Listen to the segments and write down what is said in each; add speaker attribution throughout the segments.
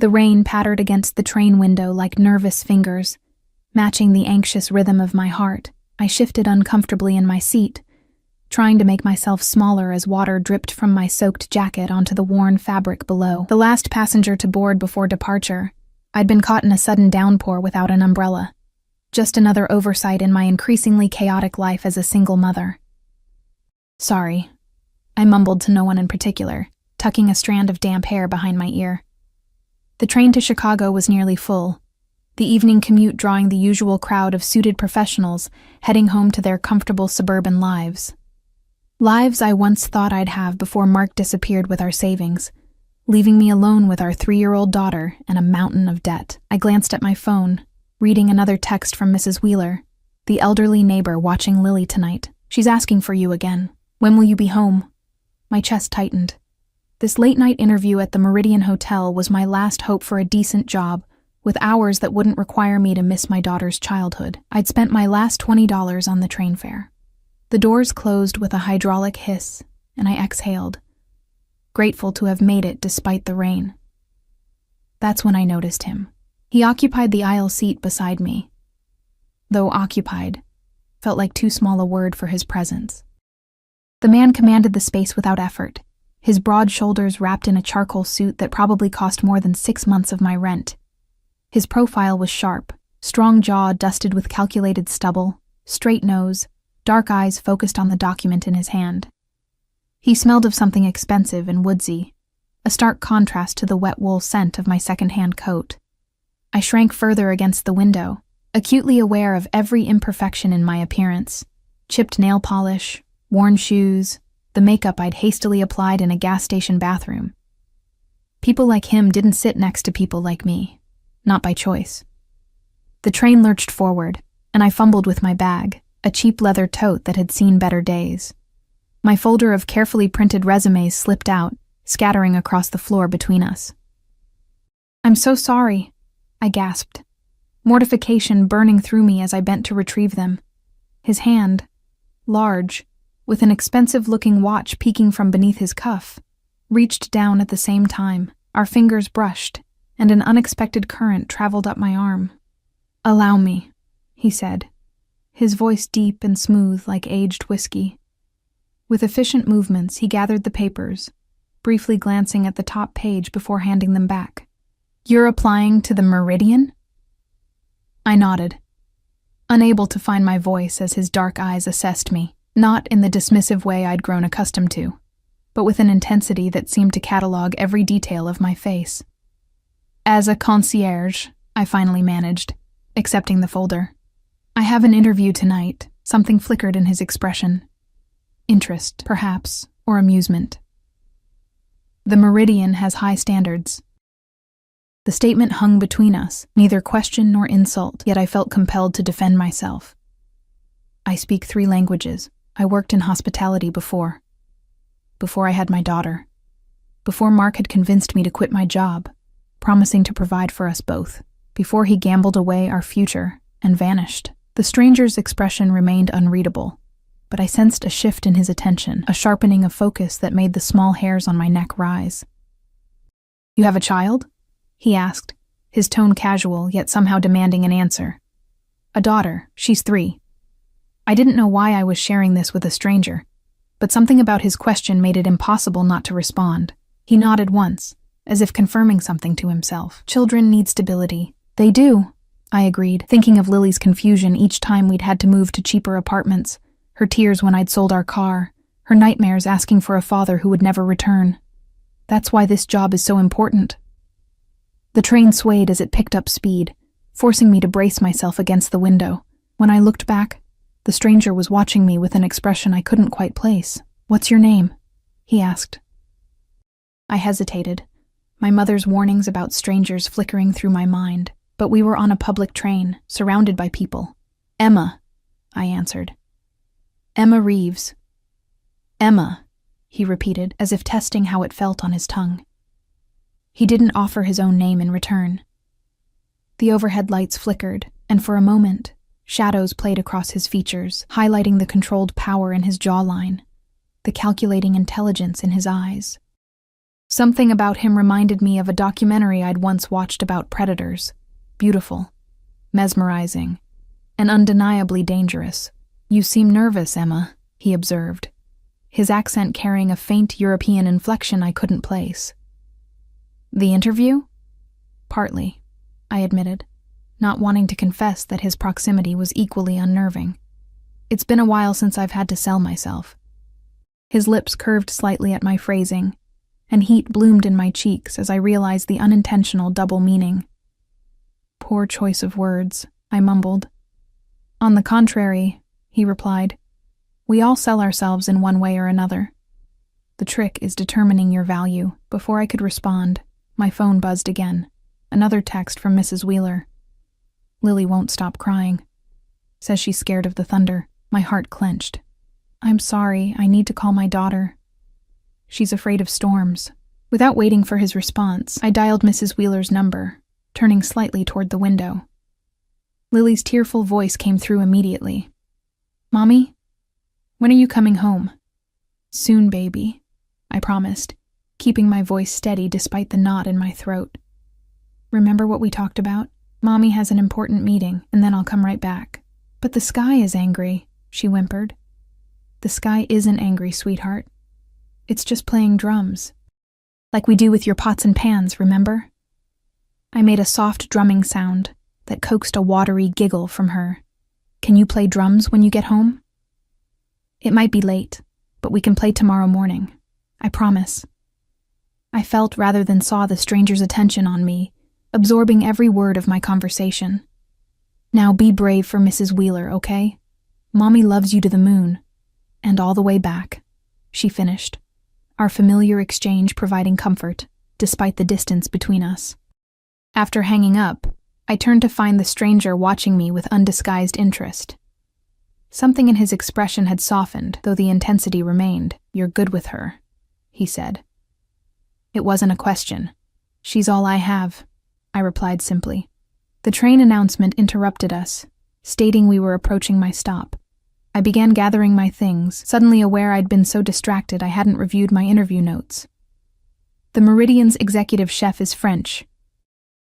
Speaker 1: The rain pattered against the train window like nervous fingers. Matching the anxious rhythm of my heart, I shifted uncomfortably in my seat, trying to make myself smaller as water dripped from my soaked jacket onto the worn fabric below. The last passenger to board before departure, I'd been caught in a sudden downpour without an umbrella. Just another oversight in my increasingly chaotic life as a single mother. "Sorry," I mumbled to no one in particular, tucking a strand of damp hair behind my ear. The train to Chicago was nearly full, the evening commute drawing the usual crowd of suited professionals heading home to their comfortable suburban lives. Lives I once thought I'd have before Mark disappeared with our savings, leaving me alone with our 3-year-old daughter and a mountain of debt. I glanced at my phone, reading another text from Mrs. Wheeler, the elderly neighbor watching Lily tonight. "She's asking for you again. When will you be home?" My chest tightened. This late-night interview at the Meridian Hotel was my last hope for a decent job, with hours that wouldn't require me to miss my daughter's childhood. I'd spent my last $20 on the train fare. The doors closed with a hydraulic hiss, and I exhaled, grateful to have made it despite the rain. That's when I noticed him. He occupied the aisle seat beside me, though occupied felt like too small a word for his presence. The man commanded the space without effort, his broad shoulders wrapped in a charcoal suit that probably cost more than 6 months of my rent. His profile was sharp, strong jaw dusted with calculated stubble, straight nose, dark eyes focused on the document in his hand. He smelled of something expensive and woodsy, a stark contrast to the wet wool scent of my second-hand coat. I shrank further against the window, acutely aware of every imperfection in my appearance: chipped nail polish, worn shoes, the makeup I'd hastily applied in a gas station bathroom. People like him didn't sit next to people like me, not by choice. The train lurched forward, and I fumbled with my bag, a cheap leather tote that had seen better days. My folder of carefully printed resumes slipped out, scattering across the floor between us. "I'm so sorry," I gasped, mortification burning through me as I bent to retrieve them. His hand, large, with an expensive-looking watch peeking from beneath his cuff, reached down at the same time. Our fingers brushed, and an unexpected current traveled up my arm. "Allow me," he said, his voice deep and smooth like aged whiskey. With efficient movements, he gathered the papers, briefly glancing at the top page before handing them back. "You're applying to the Meridian?" I nodded, unable to find my voice as his dark eyes assessed me, not in the dismissive way I'd grown accustomed to, but with an intensity that seemed to catalog every detail of my face. "As a concierge," I finally managed, accepting the folder. "I have an interview tonight." Something flickered in his expression. Interest, perhaps, or amusement. "The Meridian has high standards." The statement hung between us, neither question nor insult, yet I felt compelled to defend myself. "I speak 3 languages. I worked in hospitality before I had my daughter. Before Mark had convinced me to quit my job, promising to provide for us both. Before he gambled away our future and vanished." The stranger's expression remained unreadable, but I sensed a shift in his attention, a sharpening of focus that made the small hairs on my neck rise. "You have a child?" he asked, his tone casual yet somehow demanding an answer. "A daughter. She's 3. I didn't know why I was sharing this with a stranger, but something about his question made it impossible not to respond. He nodded once, as if confirming something to himself. "Children need stability." "They do," I agreed, thinking of Lily's confusion each time we'd had to move to cheaper apartments, her tears when I'd sold our car, her nightmares asking for a father who would never return. "That's why this job is so important." The train swayed as it picked up speed, forcing me to brace myself against the window. When I looked back, the stranger was watching me with an expression I couldn't quite place. "What's your name?" he asked. I hesitated, my mother's warnings about strangers flickering through my mind, but we were on a public train, surrounded by people. "Emma," I answered. "Emma Reeves." "Emma," he repeated, as if testing how it felt on his tongue. He didn't offer his own name in return. The overhead lights flickered, and for a moment, shadows played across his features, highlighting the controlled power in his jawline, the calculating intelligence in his eyes. Something about him reminded me of a documentary I'd once watched about predators. Beautiful, mesmerizing, and undeniably dangerous. "You seem nervous, Emma," he observed, his accent carrying a faint European inflection I couldn't place. "The interview?" "Partly," I admitted, not wanting to confess that his proximity was equally unnerving. "It's been a while since I've had to sell myself." His lips curved slightly at my phrasing, and heat bloomed in my cheeks as I realized the unintentional double meaning. "Poor choice of words," I mumbled. "On the contrary," he replied, "we all sell ourselves in one way or another. The trick is determining your value." Before I could respond, my phone buzzed again. Another text from Mrs. Wheeler. "Lily won't stop crying. Says she's scared of the thunder." My heart clenched. "I'm sorry, I need to call my daughter. She's afraid of storms." Without waiting for his response, I dialed Mrs. Wheeler's number, turning slightly toward the window. Lily's tearful voice came through immediately. "Mommy, when are you coming home?" "Soon, baby," I promised, keeping my voice steady despite the knot in my throat. "Remember what we talked about? Mommy has an important meeting, and then I'll come right back." "But the sky is angry," she whimpered. "The sky isn't angry, sweetheart. It's just playing drums. Like we do with your pots and pans, remember?" I made a soft drumming sound that coaxed a watery giggle from her. "Can you play drums when you get home?" "It might be late, but we can play tomorrow morning. I promise." I felt rather than saw the stranger's attention on me, absorbing every word of my conversation. "Now be brave for Mrs. Wheeler, okay? Mommy loves you to the moon. And all the way back," she finished, our familiar exchange providing comfort, despite the distance between us. After hanging up, I turned to find the stranger watching me with undisguised interest. Something in his expression had softened, though the intensity remained. "You're good with her," he said. It wasn't a question. "She's all I have," I replied simply. The train announcement interrupted us, stating we were approaching my stop. I began gathering my things, suddenly aware I'd been so distracted I hadn't reviewed my interview notes. "The Meridian's executive chef is French.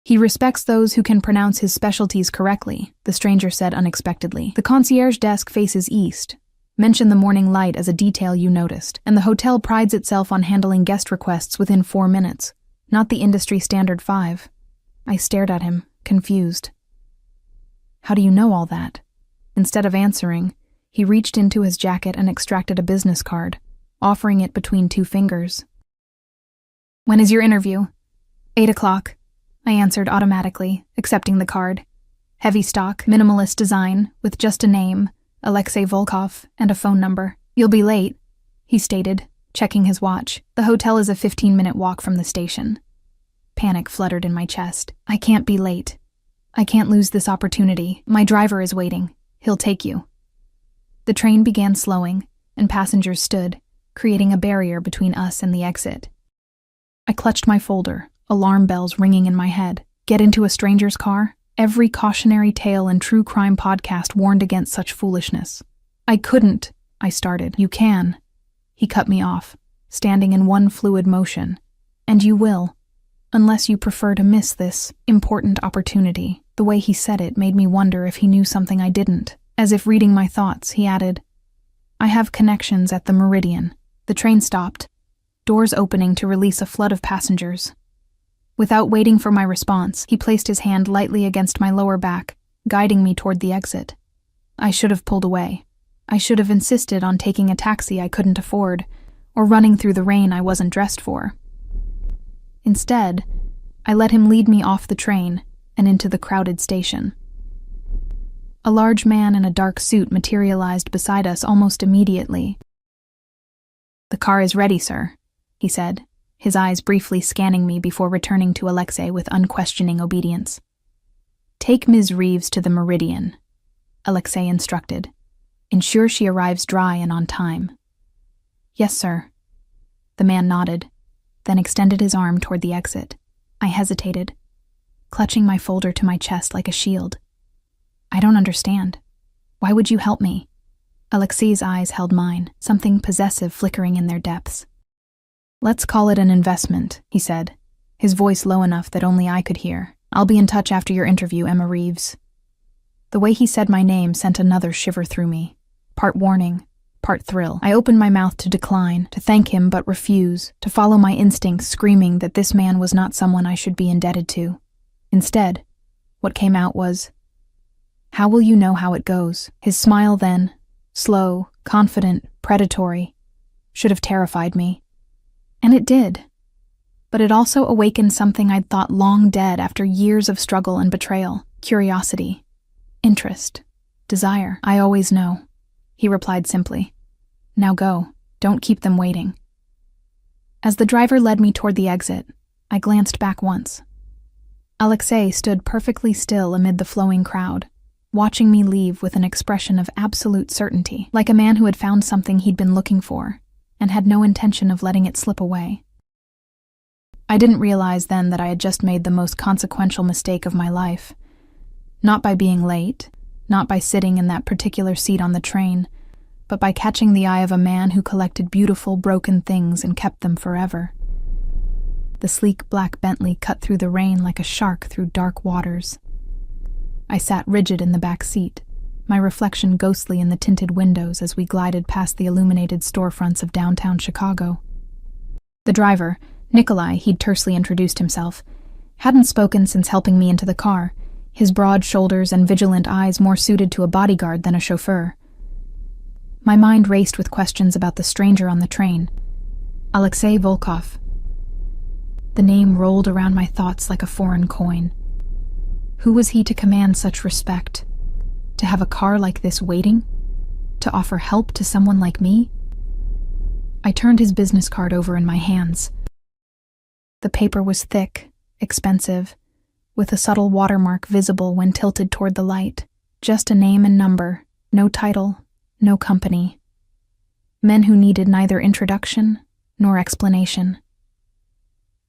Speaker 1: He respects those who can pronounce his specialties correctly," the stranger said unexpectedly. "The concierge desk faces east. Mention the morning light as a detail you noticed, and the hotel prides itself on handling guest requests within 4 minutes, not the industry standard 5. I stared at him, confused. "How do you know all that?" Instead of answering, he reached into his jacket and extracted a business card, offering it between 2 fingers. "When is your interview?" 8 o'clock, I answered automatically, accepting the card. Heavy stock, minimalist design, with just a name, Alexei Volkov, and a phone number. "You'll be late," he stated, checking his watch. "The hotel is a 15-minute walk from the station." Panic fluttered in my chest. "I can't be late. I can't lose this opportunity. My driver is waiting. He'll take you." The train began slowing, and passengers stood, creating a barrier between us and the exit. I clutched my folder, alarm bells ringing in my head. Get into a stranger's car? Every cautionary tale and true crime podcast warned against such foolishness. "I couldn't," I started. "You can." He cut me off, standing in one fluid motion. "And you will, unless you prefer to miss this important opportunity." The way he said it made me wonder if he knew something I didn't. As if reading my thoughts, he added, "I have connections at the Meridian." The train stopped, doors opening to release a flood of passengers. Without waiting for my response, he placed his hand lightly against my lower back, guiding me toward the exit. I should have pulled away. I should have insisted on taking a taxi I couldn't afford, or running through the rain I wasn't dressed for. Instead, I let him lead me off the train and into the crowded station. A large man in a dark suit materialized beside us almost immediately. "The car is ready, sir," he said, his eyes briefly scanning me before returning to Alexei with unquestioning obedience. "Take Ms. Reeves to the Meridian," Alexei instructed. "Ensure she arrives dry and on time." "Yes, sir." The man nodded, then extended his arm toward the exit. I hesitated, clutching my folder to my chest like a shield. "I don't understand. Why would you help me?" Alexei's eyes held mine, something possessive flickering in their depths. Let's call it an investment, he said, his voice low enough that only I could hear. I'll be in touch after your interview, Emma Reeves. The way he said my name sent another shiver through me. Part warning, part thrill. I opened my mouth to decline, to thank him but refuse, to follow my instincts screaming that this man was not someone I should be indebted to. Instead, what came out was, "How will you know how it goes?" His smile then, slow, confident, predatory, should have terrified me. And it did. But it also awakened something I'd thought long dead after years of struggle and betrayal: curiosity, interest, desire. "I always know," he replied simply. "Now go. Don't keep them waiting." As the driver led me toward the exit, I glanced back once. Alexei stood perfectly still amid the flowing crowd, watching me leave with an expression of absolute certainty, like a man who had found something he'd been looking for and had no intention of letting it slip away. I didn't realize then that I had just made the most consequential mistake of my life. Not by being late, not by sitting in that particular seat on the train, but by catching the eye of a man who collected beautiful, broken things and kept them forever. The sleek black Bentley cut through the rain like a shark through dark waters. I sat rigid in the back seat, my reflection ghostly in the tinted windows as we glided past the illuminated storefronts of downtown Chicago. The driver, Nikolai, he'd tersely introduced himself, hadn't spoken since helping me into the car, his broad shoulders and vigilant eyes more suited to a bodyguard than a chauffeur. My mind raced with questions about the stranger on the train, Alexei Volkov. The name rolled around my thoughts like a foreign coin. Who was he to command such respect? To have a car like this waiting? To offer help to someone like me? I turned his business card over in my hands. The paper was thick, expensive, with a subtle watermark visible when tilted toward the light. Just a name and number, no title, no company. Men who needed neither introduction nor explanation.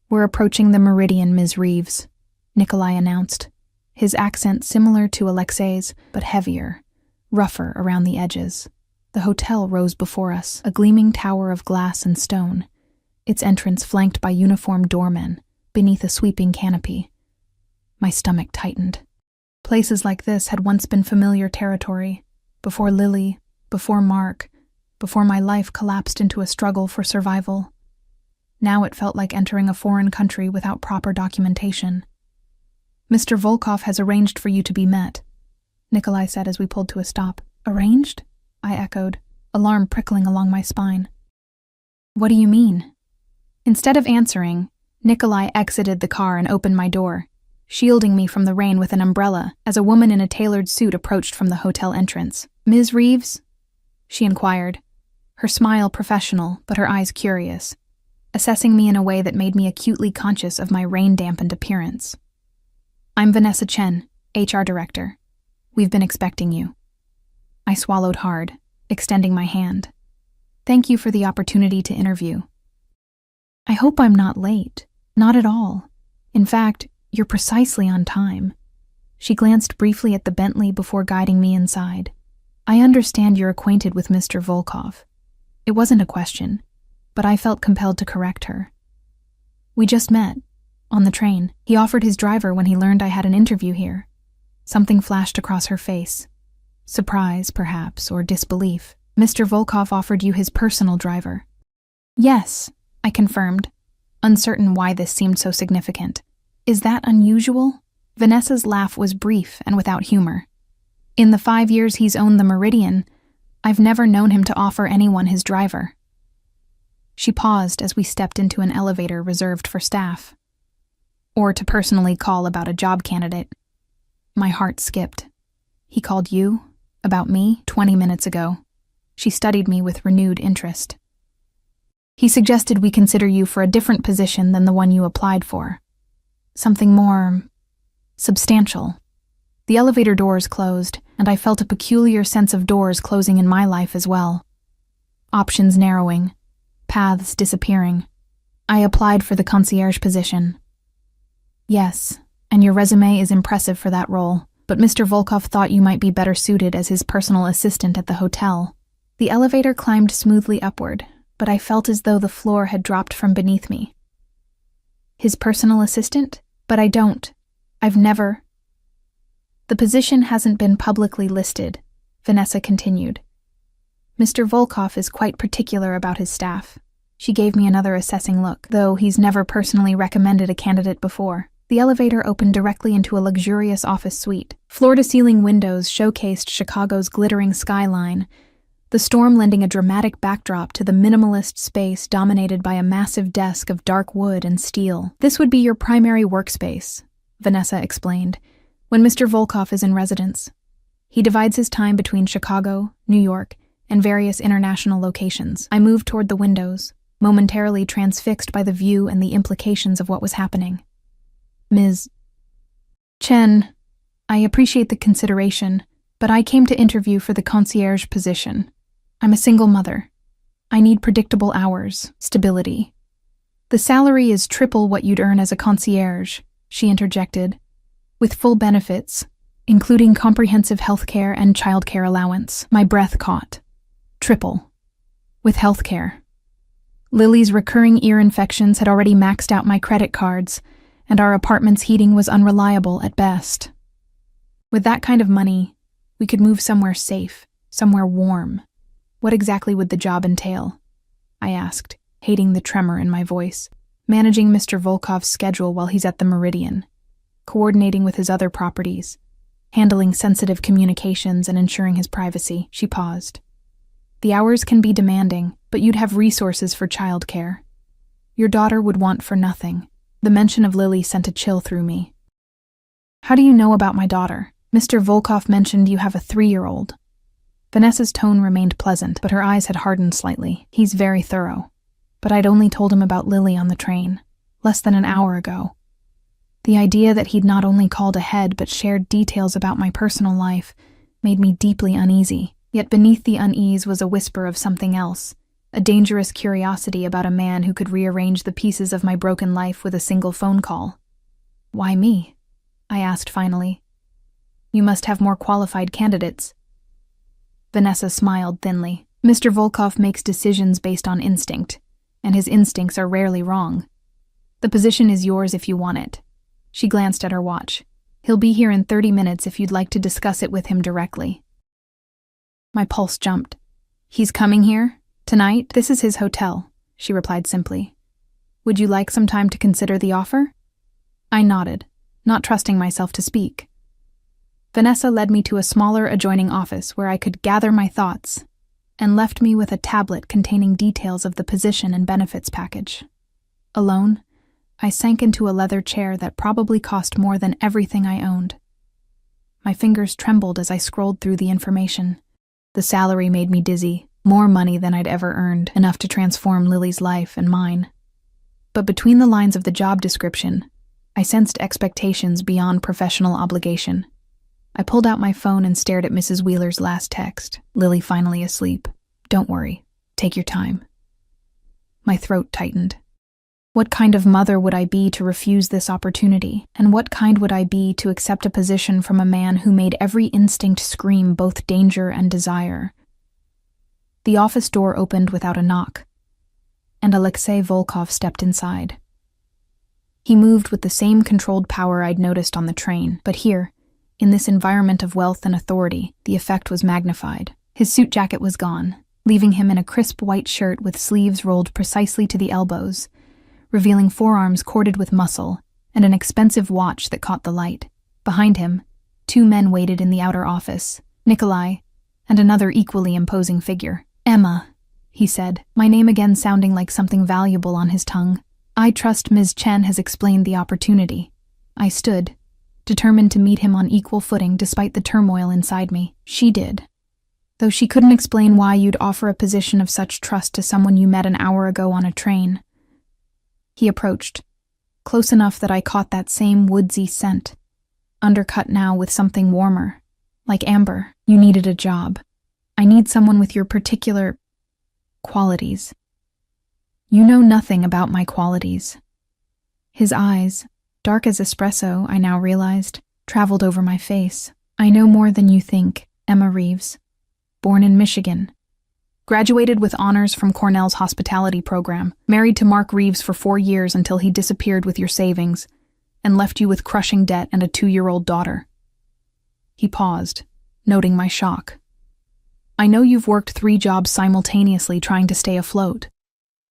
Speaker 1: "We're approaching the Meridian, Ms. Reeves," Nikolai announced, his accent similar to Alexei's, but heavier, rougher around the edges. The hotel rose before us, a gleaming tower of glass and stone, its entrance flanked by uniformed doormen, beneath a sweeping canopy. My stomach tightened. Places like this had once been familiar territory, before Lily, before Mark, before my life collapsed into a struggle for survival. Now it felt like entering a foreign country without proper documentation. "Mr. Volkov has arranged for you to be met," Nikolai said as we pulled to a stop. "Arranged?" I echoed, alarm prickling along my spine. "What do you mean?" Instead of answering, Nikolai exited the car and opened my door, shielding me from the rain with an umbrella as a woman in a tailored suit approached from the hotel entrance. "Ms. Reeves?" she inquired, her smile professional but her eyes curious, assessing me in a way that made me acutely conscious of my rain-dampened appearance. "I'm Vanessa Chen, HR Director. We've been expecting you." I swallowed hard, extending my hand. "Thank you for the opportunity to interview." "I hope I'm not late. Not at all. In fact, you're precisely on time." She glanced briefly at the Bentley before guiding me inside. "I understand you're acquainted with Mr. Volkov." It wasn't a question, but I felt compelled to correct her. "We just met. On the train. He offered his driver when he learned I had an interview here." Something flashed across her face. Surprise, perhaps, or disbelief. "Mr. Volkov offered you his personal driver." "Yes," I confirmed, uncertain why this seemed so significant. "Is that unusual?" Vanessa's laugh was brief and without humor. "In the 5 years he's owned the Meridian, I've never known him to offer anyone his driver." She paused as we stepped into an elevator reserved for staff. "Or to personally call about a job candidate." My heart skipped. "He called you? About me? 20 minutes ago." She studied me with renewed interest. "He suggested we consider you for a different position than the one you applied for. Something more substantial." The elevator doors closed, and I felt a peculiar sense of doors closing in my life as well. Options narrowing, paths disappearing. "I applied for the concierge position." "Yes, and your resume is impressive for that role, but Mr. Volkov thought you might be better suited as his personal assistant at the hotel." The elevator climbed smoothly upward, but I felt as though the floor had dropped from beneath me. His personal assistant? But I've never. The position hasn't been publicly listed, Vanessa continued. Mr. Volkov is quite particular about his staff. She gave me another assessing look, though he's never personally recommended a candidate before. The elevator opened directly into a luxurious office suite. Floor-to-ceiling windows showcased Chicago's glittering skyline, the storm lending a dramatic backdrop to the minimalist space dominated by a massive desk of dark wood and steel. This would be your primary workspace, Vanessa explained, when Mr. Volkov is in residence. He divides his time between Chicago, New York, and various international locations. I moved toward the windows, momentarily transfixed by the view and the implications of what was happening. Ms. Chen, I appreciate the consideration, but I came to interview for the concierge position. I'm a single mother. I need predictable hours, stability. The salary is triple what you'd earn as a concierge, she interjected, with full benefits, including comprehensive healthcare and childcare allowance. My breath caught. Triple. With healthcare. Lily's recurring ear infections had already maxed out my credit cards, and our apartment's heating was unreliable at best. With that kind of money, we could move somewhere safe, somewhere warm. What exactly would the job entail? I asked, hating the tremor in my voice. Managing Mr. Volkov's schedule while he's at the Meridian, coordinating with his other properties, handling sensitive communications and ensuring his privacy. She paused. The hours can be demanding, but you'd have resources for childcare. Your daughter would want for nothing. The mention of Lily sent a chill through me. How do you know about my daughter? Mr. Volkov mentioned you have a 3-year-old. Vanessa's tone remained pleasant, but her eyes had hardened slightly. He's very thorough. But I'd only told him about Lily on the train, less than an hour ago. The idea that he'd not only called ahead but shared details about my personal life made me deeply uneasy. Yet beneath the unease was a whisper of something else, a dangerous curiosity about a man who could rearrange the pieces of my broken life with a single phone call. Why me? I asked finally. You must have more qualified candidates. Vanessa smiled thinly. Mr. Volkov makes decisions based on instinct, and his instincts are rarely wrong. The position is yours if you want it. She glanced at her watch. He'll be here in 30 minutes if you'd like to discuss it with him directly. My pulse jumped. He's coming here? Tonight? This is his hotel, she replied simply. Would you like some time to consider the offer? I nodded, not trusting myself to speak. Vanessa led me to a smaller adjoining office where I could gather my thoughts, and left me with a tablet containing details of the position and benefits package. Alone, I sank into a leather chair that probably cost more than everything I owned. My fingers trembled as I scrolled through the information. The salary made me dizzy, more money than I'd ever earned, enough to transform Lily's life and mine. But between the lines of the job description, I sensed expectations beyond professional obligation. I pulled out my phone and stared at Mrs. Wheeler's last text. Lily finally asleep. Don't worry. Take your time. My throat tightened. What kind of mother would I be to refuse this opportunity? And what kind would I be to accept a position from a man who made every instinct scream both danger and desire? The office door opened without a knock, and Alexei Volkov stepped inside. He moved with the same controlled power I'd noticed on the train, but here, in this environment of wealth and authority, the effect was magnified. His suit jacket was gone, leaving him in a crisp white shirt with sleeves rolled precisely to the elbows, revealing forearms corded with muscle and an expensive watch that caught the light. Behind him, 2 men waited in the outer office, Nikolai and another equally imposing figure. Emma, he said, my name again sounding like something valuable on his tongue. I trust Ms. Chen has explained the opportunity. I stood, determined to meet him on equal footing despite the turmoil inside me. She did. Though she couldn't explain why you'd offer a position of such trust to someone you met an hour ago on a train. He approached, close enough that I caught that same woodsy scent, undercut now with something warmer, like amber. You needed a job. I need someone with your particular qualities. You know nothing about my qualities. His eyes, dark as espresso, I now realized, traveled over my face. I know more than you think, Emma Reeves. Born in Michigan. Graduated with honors from Cornell's hospitality program, married to Mark Reeves for 4 years until he disappeared with your savings, and left you with crushing debt and a 2-year-old daughter. He paused, noting my shock. I know you've worked 3 jobs simultaneously trying to stay afloat.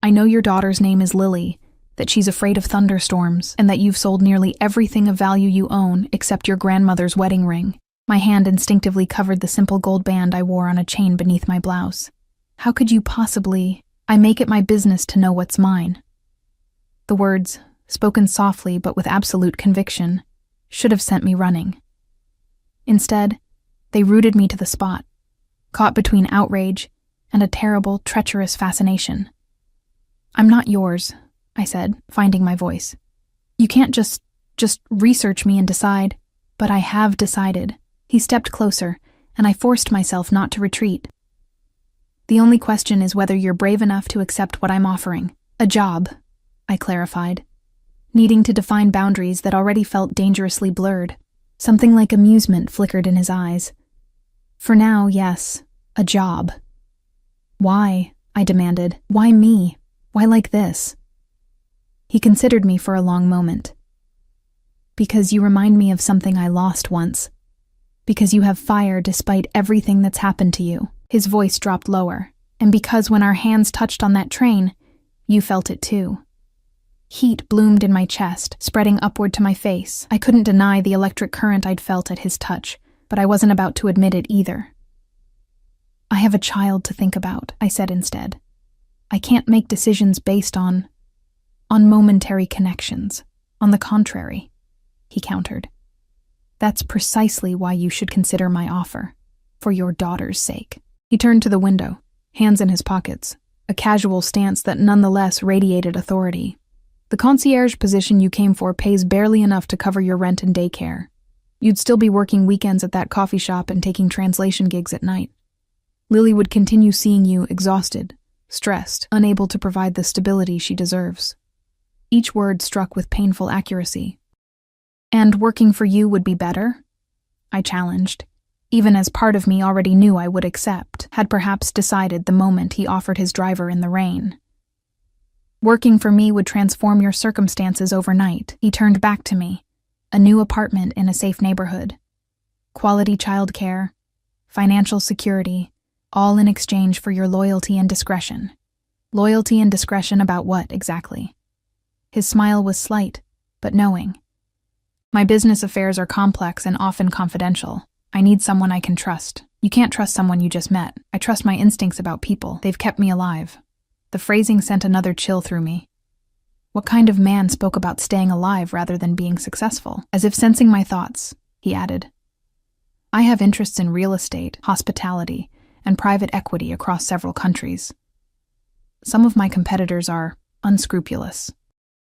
Speaker 1: I know your daughter's name is Lily, that she's afraid of thunderstorms, and that you've sold nearly everything of value you own except your grandmother's wedding ring. My hand instinctively covered the simple gold band I wore on a chain beneath my blouse. How could you possibly? I make it my business to know what's mine. The words, spoken softly but with absolute conviction, should have sent me running. Instead, they rooted me to the spot, caught between outrage and a terrible, treacherous fascination. I'm not yours, I said, finding my voice. You can't just research me and decide. But I have decided. He stepped closer, and I forced myself not to retreat. The only question is whether you're brave enough to accept what I'm offering. A job, I clarified, needing to define boundaries that already felt dangerously blurred. Something like amusement flickered in his eyes. For now, yes, a job. Why? I demanded. Why me? Why like this? He considered me for a long moment. Because you remind me of something I lost once. Because you have fire despite everything that's happened to you. His voice dropped lower. And because when our hands touched on that train, you felt it too. Heat bloomed in my chest, spreading upward to my face. I couldn't deny the electric current I'd felt at his touch, but I wasn't about to admit it either. I have a child to think about, I said instead. I can't make decisions based on momentary connections. On the contrary, he countered. That's precisely why you should consider my offer, for your daughter's sake. He turned to the window, hands in his pockets, a casual stance that nonetheless radiated authority. The concierge position you came for pays barely enough to cover your rent and daycare. You'd still be working weekends at that coffee shop and taking translation gigs at night. Lily would continue seeing you exhausted, stressed, unable to provide the stability she deserves. Each word struck with painful accuracy. And working for you would be better? I challenged, even as part of me already knew I would accept, had perhaps decided the moment he offered his driver in the rain. Working for me would transform your circumstances overnight. He turned back to me. A new apartment in a safe neighborhood. Quality childcare, financial security, all in exchange for your loyalty and discretion. Loyalty and discretion about what, exactly? His smile was slight, but knowing. My business affairs are complex and often confidential. I need someone I can trust. You can't trust someone you just met. I trust my instincts about people. They've kept me alive. The phrasing sent another chill through me. What kind of man spoke about staying alive rather than being successful? As if sensing my thoughts, he added. I have interests in real estate, hospitality, and private equity across several countries. Some of my competitors are unscrupulous.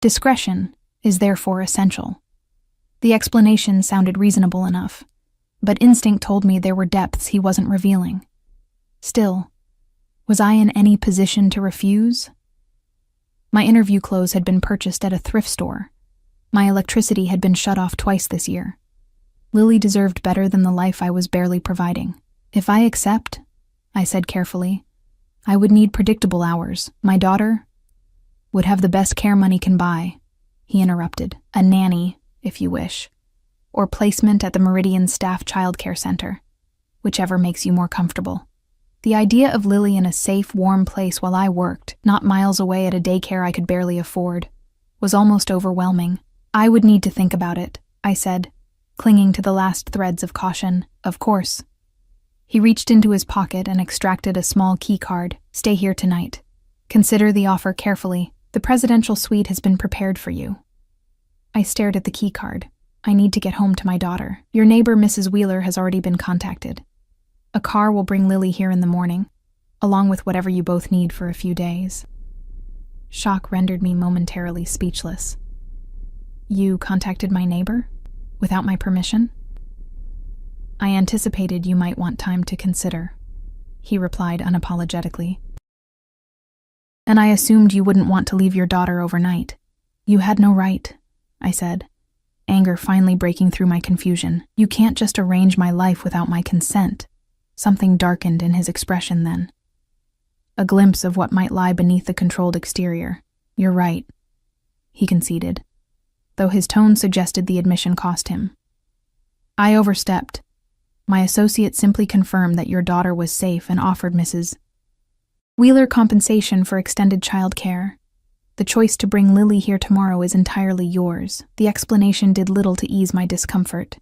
Speaker 1: Discretion is therefore essential. The explanation sounded reasonable enough, but instinct told me there were depths he wasn't revealing. Still, was I in any position to refuse? My interview clothes had been purchased at a thrift store. My electricity had been shut off twice this year. Lily deserved better than the life I was barely providing. If I accept, I said carefully, I would need predictable hours. My daughter would have the best care money can buy, he interrupted. A nanny, if you wish, or placement at the Meridian Staff Childcare Center, whichever makes you more comfortable. The idea of Lily in a safe, warm place while I worked, not miles away at a daycare I could barely afford, was almost overwhelming. I would need to think about it, I said, clinging to the last threads of caution. Of course. He reached into his pocket and extracted a small key card. Stay here tonight. Consider the offer carefully. The presidential suite has been prepared for you. I stared at the key card. I need to get home to my daughter. Your neighbor, Mrs. Wheeler, has already been contacted. A car will bring Lily here in the morning, along with whatever you both need for a few days. Shock rendered me momentarily speechless. You contacted my neighbor? Without my permission? I anticipated you might want time to consider, he replied unapologetically. And I assumed you wouldn't want to leave your daughter overnight. You had no right, I said, anger finally breaking through my confusion. You can't just arrange my life without my consent. Something darkened in his expression then. a glimpse of what might lie beneath the controlled exterior. "You're right," he conceded, though his tone suggested the admission cost him. "I overstepped. My associate simply confirmed that your daughter was safe and offered Mrs. Wheeler compensation for extended child care. The choice to bring Lily here tomorrow is entirely yours." The explanation did little to ease my discomfort,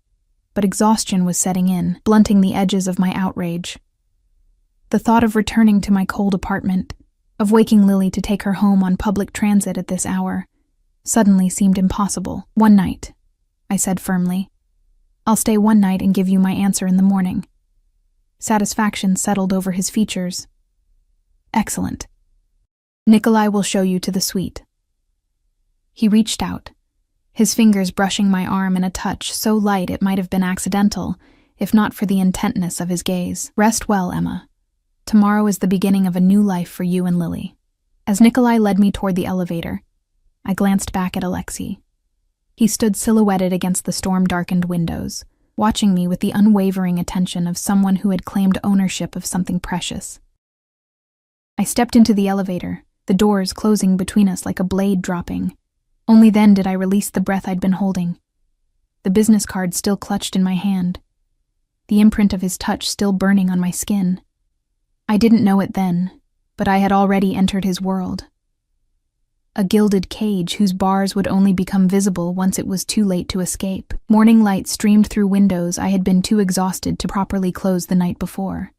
Speaker 1: but exhaustion was setting in, blunting the edges of my outrage. The thought of returning to my cold apartment, of waking Lily to take her home on public transit at this hour, suddenly seemed impossible. "One night," I said firmly. "I'll stay one night and give you my answer in the morning." Satisfaction settled over his features. "Excellent. Nikolai will show you to the suite." He reached out, his fingers brushing my arm in a touch so light it might have been accidental, if not for the intentness of his gaze. "Rest well, Emma. Tomorrow is the beginning of a new life for you and Lily." As Nikolai led me toward the elevator, I glanced back at Alexei. He stood silhouetted against the storm-darkened windows, watching me with the unwavering attention of someone who had claimed ownership of something precious. I stepped into the elevator, the doors closing between us like a blade dropping. Only then did I release the breath I'd been holding. The business card still clutched in my hand, the imprint of his touch still burning on my skin. I didn't know it then, but I had already entered his world. A gilded cage whose bars would only become visible once it was too late to escape. Morning light streamed through windows I had been too exhausted to properly close the night before.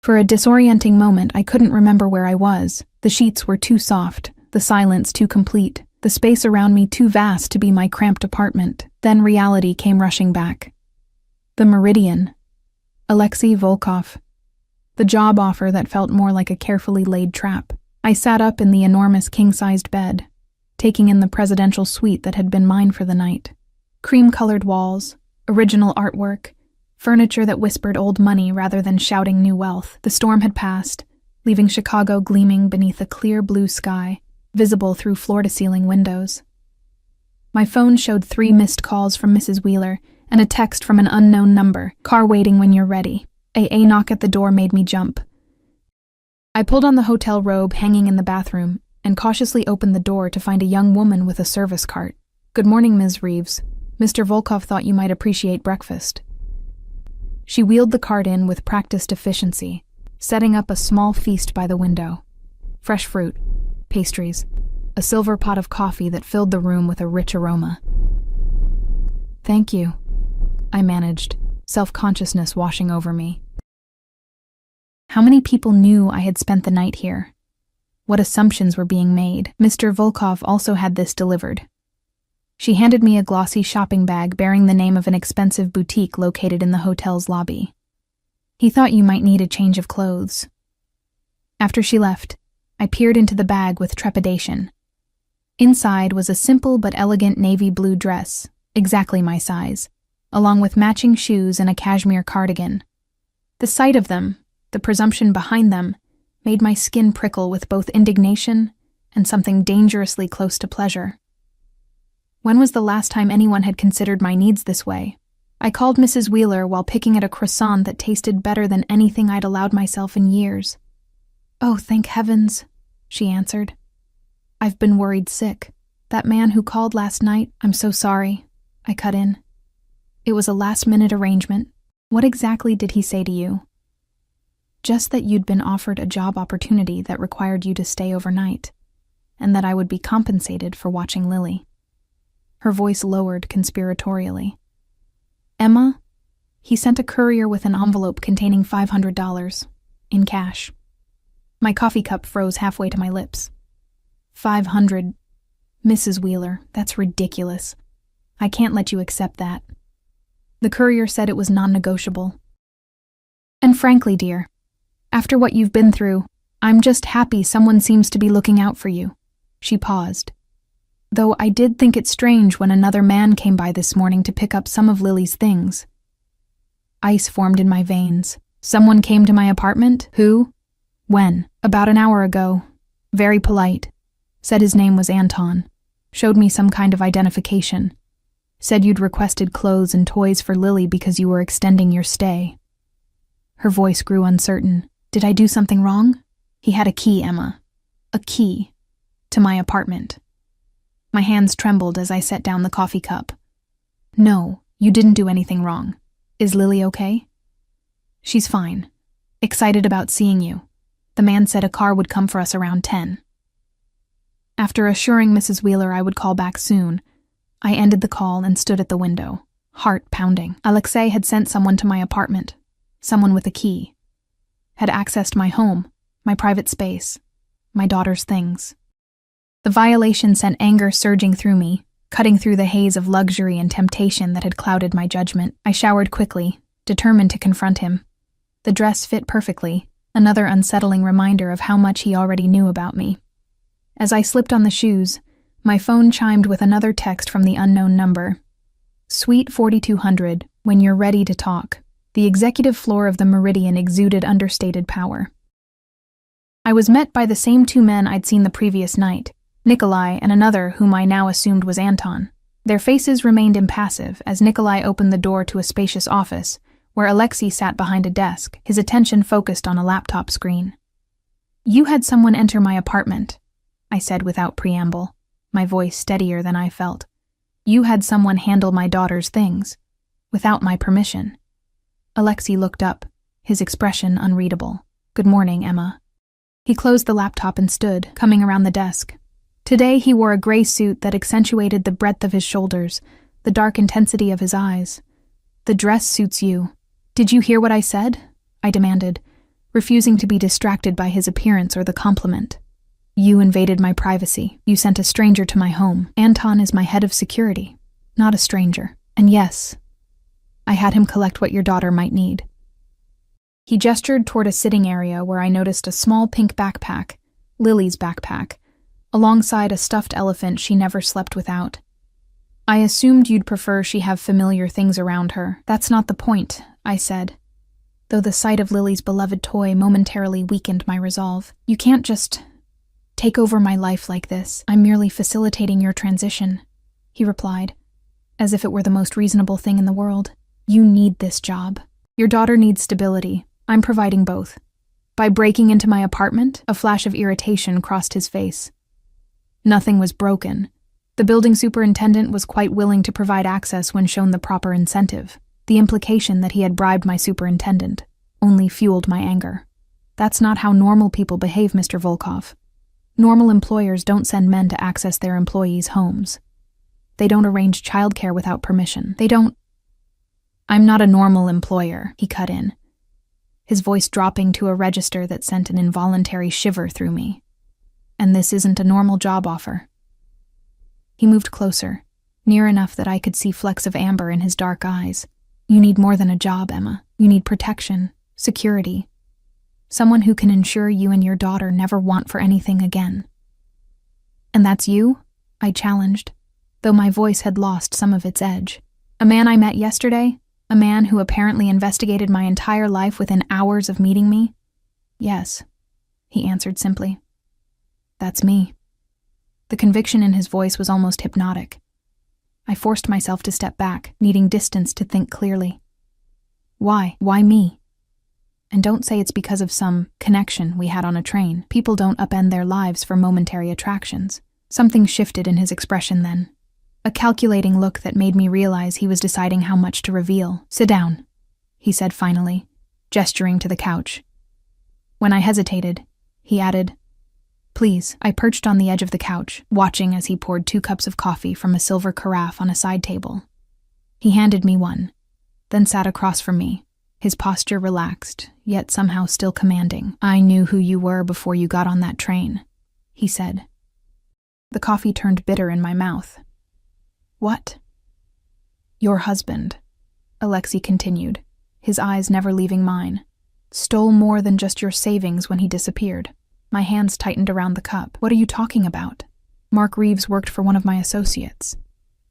Speaker 1: For a disorienting moment, I couldn't remember where I was. The sheets were too soft, the silence too complete, the space around me too vast to be my cramped apartment. Then reality came rushing back. The Meridian. Alexei Volkov. The job offer that felt more like a carefully laid trap. I sat up in the enormous king-sized bed, taking in the presidential suite that had been mine for the night. Cream-colored walls, original artwork, furniture that whispered old money rather than shouting new wealth. The storm had passed, leaving Chicago gleaming beneath a clear blue sky, visible through floor-to-ceiling windows. My phone showed 3 missed calls from Mrs. Wheeler and a text from an unknown number. "Car waiting when you're ready." A knock at the door made me jump. I pulled on the hotel robe hanging in the bathroom and cautiously opened the door to find a young woman with a service cart. "Good morning, Ms. Reeves. Mr. Volkov thought you might appreciate breakfast." She wheeled the cart in with practiced efficiency, setting up a small feast by the window. Fresh fruit, pastries, a silver pot of coffee that filled the room with a rich aroma. "Thank you," I managed, self-consciousness washing over me. How many people knew I had spent the night here? What assumptions were being made? Mr. Volkov also had this delivered. She handed me a glossy shopping bag bearing the name of an expensive boutique located in the hotel's lobby. "He thought you might need a change of clothes." After she left, I peered into the bag with trepidation. Inside was a simple but elegant navy blue dress, exactly my size, along with matching shoes and a cashmere cardigan. The sight of them, the presumption behind them, made my skin prickle with both indignation and something dangerously close to pleasure. When was the last time anyone had considered my needs this way? I called Mrs. Wheeler while picking at a croissant that tasted better than anything I'd allowed myself in years. "Oh, thank heavens," she answered. "I've been worried sick. That man who called last night, I'm so sorry," I cut in. "It was a last-minute arrangement. What exactly did he say to you?" "Just that you'd been offered a job opportunity that required you to stay overnight, and that I would be compensated for watching Lily." Her voice lowered conspiratorially. "Emma, he sent a courier with an envelope containing $500, in cash." My coffee cup froze halfway to my lips. 500. Mrs. Wheeler, that's ridiculous. I can't let you accept that. The courier said it was non-negotiable. "And frankly, dear, after what you've been through, I'm just happy someone seems to be looking out for you." She paused. "Though I did think it strange when another man came by this morning to pick up some of Lily's things." Ice formed in my veins. "Someone came to my apartment? Who? When?" "About an hour ago. Very polite. Said his name was Anton. Showed me some kind of identification. Said you'd requested clothes and toys for Lily because you were extending your stay." Her voice grew uncertain. "Did I do something wrong?" He had a key, Emma. A key. To my apartment. My hands trembled as I set down the coffee cup. No, you didn't do anything wrong. Is Lily okay? She's fine. Excited about seeing you. The man said a car would come for us around 10. After assuring Mrs. Wheeler I would call back soon, I ended the call and stood at the window, heart pounding. Alexei had sent someone to my apartment, someone with a key. Had accessed my home, my private space, my daughter's things. The violation sent anger surging through me, cutting through the haze of luxury and temptation that had clouded my judgment. I showered quickly, determined to confront him. The dress fit perfectly, another unsettling reminder of how much he already knew about me. As I slipped on the shoes, my phone chimed with another text from the unknown number. Suite 4200, when you're ready to talk. The executive floor of the Meridian exuded understated power. I was met by the same two men I'd seen the previous night, Nikolai and another whom I now assumed was Anton. Their faces remained impassive as Nikolai opened the door to a spacious office, where Alexei sat behind a desk, his attention focused on a laptop screen. You had someone enter my apartment, I said without preamble, my voice steadier than I felt. You had someone handle my daughter's things, without my permission. Alexei looked up, his expression unreadable. Good morning, Emma. He closed the laptop and stood, coming around the desk. Today he wore a gray suit that accentuated the breadth of his shoulders, the dark intensity of his eyes. The dress suits you. Did you hear what I said? I demanded, refusing to be distracted by his appearance or the compliment. You invaded my privacy. You sent a stranger to my home. Anton is my head of security, not a stranger. And yes, I had him collect what your daughter might need. He gestured toward a sitting area where I noticed a small pink backpack, Lily's backpack, alongside a stuffed elephant she never slept without. I assumed you'd prefer she have familiar things around her. That's not the point, I said, though the sight of Lily's beloved toy momentarily weakened my resolve. You can't just take over my life like this. I'm merely facilitating your transition, he replied, as if it were the most reasonable thing in the world. You need this job. Your daughter needs stability. I'm providing both. By breaking into my apartment, a flash of irritation crossed his face. Nothing was broken. The building superintendent was quite willing to provide access when shown the proper incentive. The implication that he had bribed my superintendent only fueled my anger. That's not how normal people behave, Mr. Volkov. Normal employers don't send men to access their employees' homes. They don't arrange childcare without permission. They don't. I'm not a normal employer, he cut in, his voice dropping to a register that sent an involuntary shiver through me. And this isn't a normal job offer. He moved closer, near enough that I could see flecks of amber in his dark eyes. You need more than a job, Emma. You need protection, security. Someone who can ensure you and your daughter never want for anything again. And that's you? I challenged, though my voice had lost some of its edge. A man I met yesterday? A man who apparently investigated my entire life within hours of meeting me? Yes, he answered simply. That's me. The conviction in his voice was almost hypnotic. I forced myself to step back, needing distance to think clearly. Why? Why me? And don't say it's because of some connection we had on a train. People don't upend their lives for momentary attractions. Something shifted in his expression then. A calculating look that made me realize he was deciding how much to reveal. Sit down, he said finally, gesturing to the couch. When I hesitated, he added, Please. I perched on the edge of the couch, watching as he poured 2 cups of coffee from a silver carafe on a side table. He handed me one, then sat across from me, his posture relaxed, yet somehow still commanding. I knew who you were before you got on that train, he said. The coffee turned bitter in my mouth. What? Your husband, Alexei continued, his eyes never leaving mine, stole more than just your savings when he disappeared. My hands tightened around the cup. What are you talking about? Mark Reeves worked for one of my associates.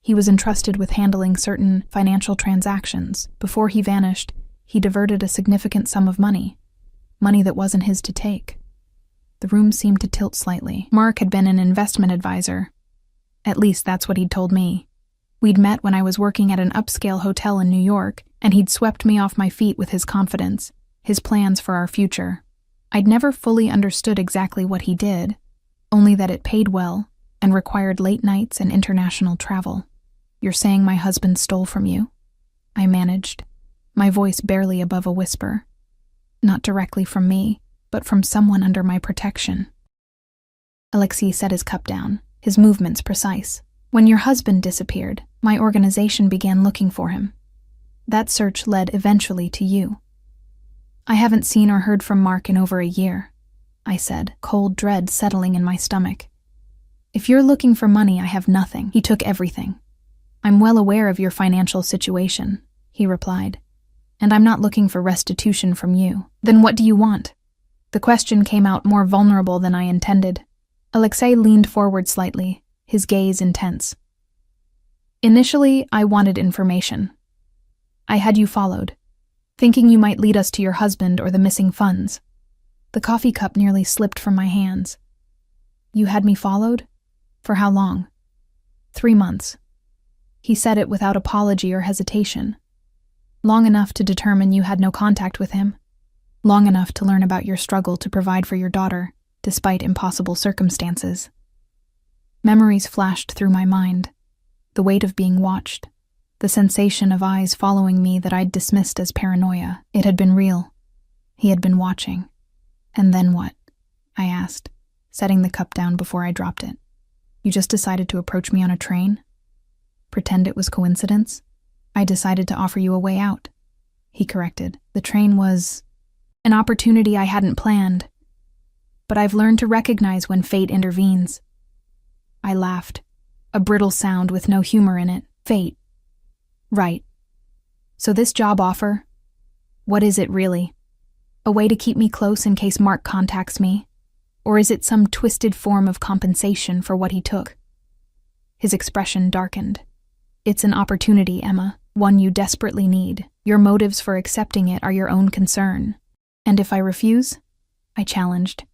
Speaker 1: He was entrusted with handling certain financial transactions. Before he vanished, he diverted a significant sum of money that wasn't his to take. The room seemed to tilt slightly. Mark had been an investment advisor. At least that's what he'd told me. We'd met when I was working at an upscale hotel in New York, and he'd swept me off my feet with his confidence, his plans for our future. I'd never fully understood exactly what he did, only that it paid well and required late nights and international travel. "You're saying my husband stole from you?" I managed, my voice barely above a whisper. "Not directly from me, but from someone under my protection." Alexei set his cup down, his movements precise. "When your husband disappeared, my organization began looking for him. That search led eventually to you. I haven't seen or heard from Mark in over a year," I said, cold dread settling in my stomach. "If you're looking for money, I have nothing. He took everything." "I'm well aware of your financial situation," he replied, "and I'm not looking for restitution from you." "Then what do you want?" The question came out more vulnerable than I intended. Alexei leaned forward slightly, his gaze intense. "Initially, I wanted information. I had you followed, thinking you might lead us to your husband or the missing funds." The coffee cup nearly slipped from my hands. "You had me followed? For how long?" 3 months. He said it without apology or hesitation. "Long enough to determine you had no contact with him. Long enough to learn about your struggle to provide for your daughter, despite impossible circumstances." Memories flashed through my mind. The weight of being watched. The sensation of eyes following me that I'd dismissed as paranoia. It had been real. He had been watching. "And then what?" I asked, setting the cup down before I dropped it. "You just decided to approach me on a train? Pretend it was coincidence? I decided to offer you a way out," he corrected. "The train was an opportunity I hadn't planned. But I've learned to recognize when fate intervenes." I laughed, a brittle sound with no humor in it. "Fate. Right. So this job offer, what is it really? A way to keep me close in case Mark contacts me? Or is it some twisted form of compensation for what he took?" His expression darkened. "It's an opportunity, Emma, one you desperately need. Your motives for accepting it are your own concern." "And if I refuse?" I challenged,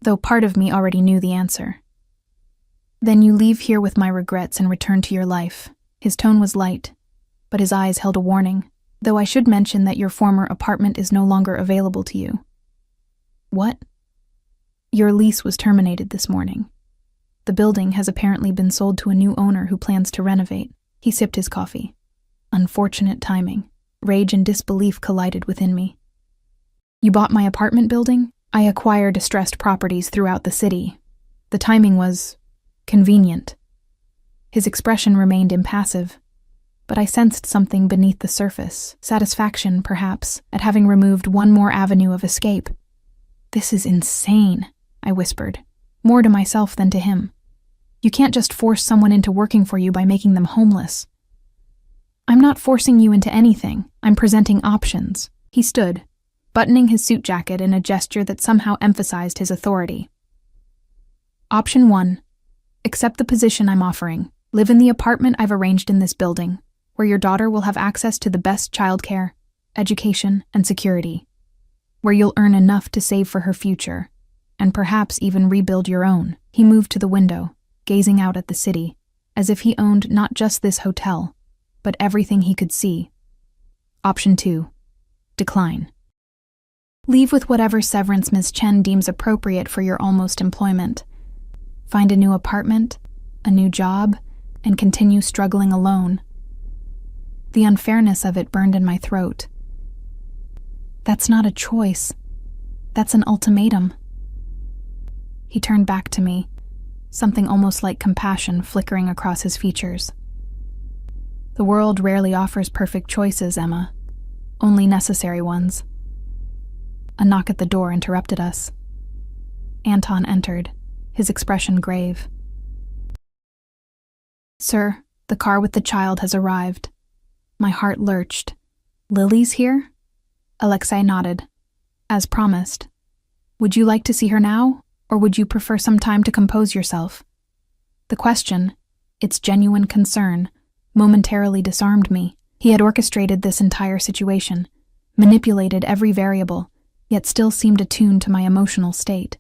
Speaker 1: though part of me already knew the answer. "Then you leave here with my regrets and return to your life." His tone was light, but his eyes held a warning, though I should mention that your former apartment is no longer available to you. "What?" "Your lease was terminated this morning. The building has apparently been sold to a new owner who plans to renovate." He sipped his coffee. Unfortunate timing. Rage and disbelief collided within me. "You bought my apartment building? I acquire distressed properties throughout the city. The timing was convenient." His expression remained impassive, but I sensed something beneath the surface, satisfaction, perhaps, at having removed one more avenue of escape. "This is insane," I whispered, more to myself than to him. "You can't just force someone into working for you by making them homeless." "I'm not forcing you into anything. I'm presenting options." He stood, buttoning his suit jacket in a gesture that somehow emphasized his authority. "Option 1. Accept the position I'm offering. Live in the apartment I've arranged in this building, where your daughter will have access to the best childcare, education, and security. Where you'll earn enough to save for her future, and perhaps even rebuild your own." He moved to the window, gazing out at the city, as if he owned not just this hotel, but everything he could see. Option 2. Decline. Leave with whatever severance Ms. Chen deems appropriate for your almost employment. Find a new apartment, a new job, and continue struggling alone. The unfairness of it burned in my throat. "That's not a choice. That's an ultimatum." He turned back to me, something almost like compassion flickering across his features. "The world rarely offers perfect choices, Emma. Only necessary ones." A knock at the door interrupted us. Anton entered, his expression grave. "Sir, the car with the child has arrived." My heart lurched. "Lily's here?" Alexei nodded. "As promised. Would you like to see her now, or would you prefer some time to compose yourself?" The question, its genuine concern, momentarily disarmed me. He had orchestrated this entire situation, manipulated every variable, yet still seemed attuned to my emotional state.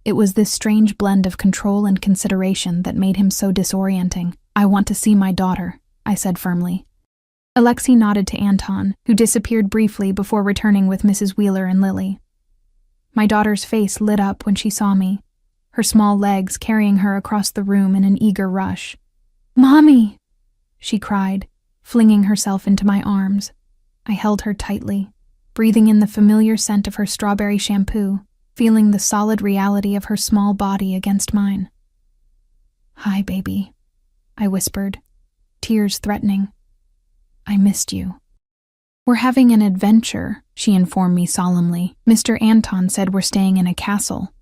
Speaker 1: It was this strange blend of control and consideration that made him so disorienting. "I want to see my daughter," I said firmly. Alexei nodded to Anton, who disappeared briefly before returning with Mrs. Wheeler and Lily. My daughter's face lit up when she saw me, her small legs carrying her across the room in an eager rush. "Mommy!" she cried, flinging herself into my arms. I held her tightly, breathing in the familiar scent of her strawberry shampoo, feeling the solid reality of her small body against mine. "Hi, baby," I whispered, tears threatening. "I missed you." "We're having an adventure," she informed me solemnly. "Mr. Anton said we're staying in a castle."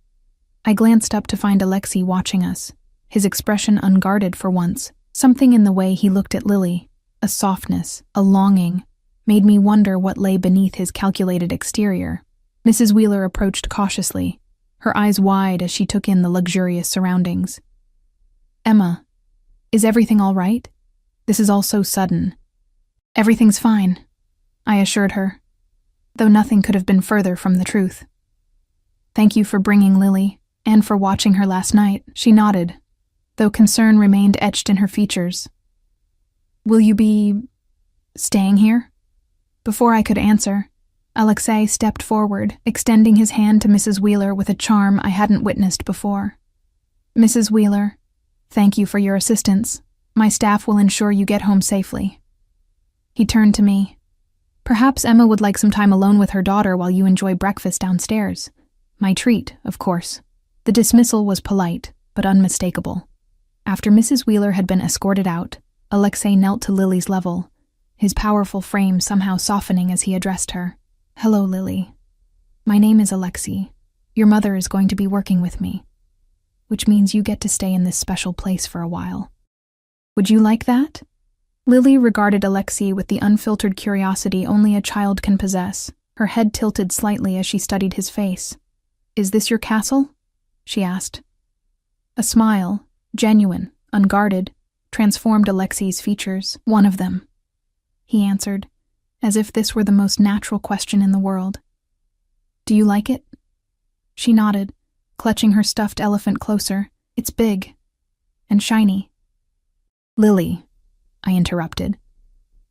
Speaker 1: I glanced up to find Alexei watching us, his expression unguarded for once. Something in the way he looked at Lily, a softness, a longing, made me wonder what lay beneath his calculated exterior. Mrs. Wheeler approached cautiously, her eyes wide as she took in the luxurious surroundings. "Emma, is everything all right? This is all so sudden." "Everything's fine," I assured her, though nothing could have been further from the truth. "Thank you for bringing Lily, and for watching her last night," she nodded, though concern remained etched in her features. "Will you be staying here?" Before I could answer, Alexei stepped forward, extending his hand to Mrs. Wheeler with a charm I hadn't witnessed before. "Mrs. Wheeler, thank you for your assistance. My staff will ensure you get home safely." He turned to me. "Perhaps Emma would like some time alone with her daughter while you enjoy breakfast downstairs. My treat, of course." The dismissal was polite, but unmistakable. After Mrs. Wheeler had been escorted out, Alexei knelt to Lily's level, his powerful frame somehow softening as he addressed her. "Hello, Lily. My name is Alexei. Your mother is going to be working with me, which means you get to stay in this special place for a while. Would you like that?" Lily regarded Alexei with the unfiltered curiosity only a child can possess, her head tilted slightly as she studied his face. "Is this your castle?" she asked. A smile, genuine, unguarded, transformed Alexei's features. "One of them," he answered, as if this were the most natural question in the world. "Do you like it?" She nodded, clutching her stuffed elephant closer. "It's big and shiny." "Lily," I interrupted,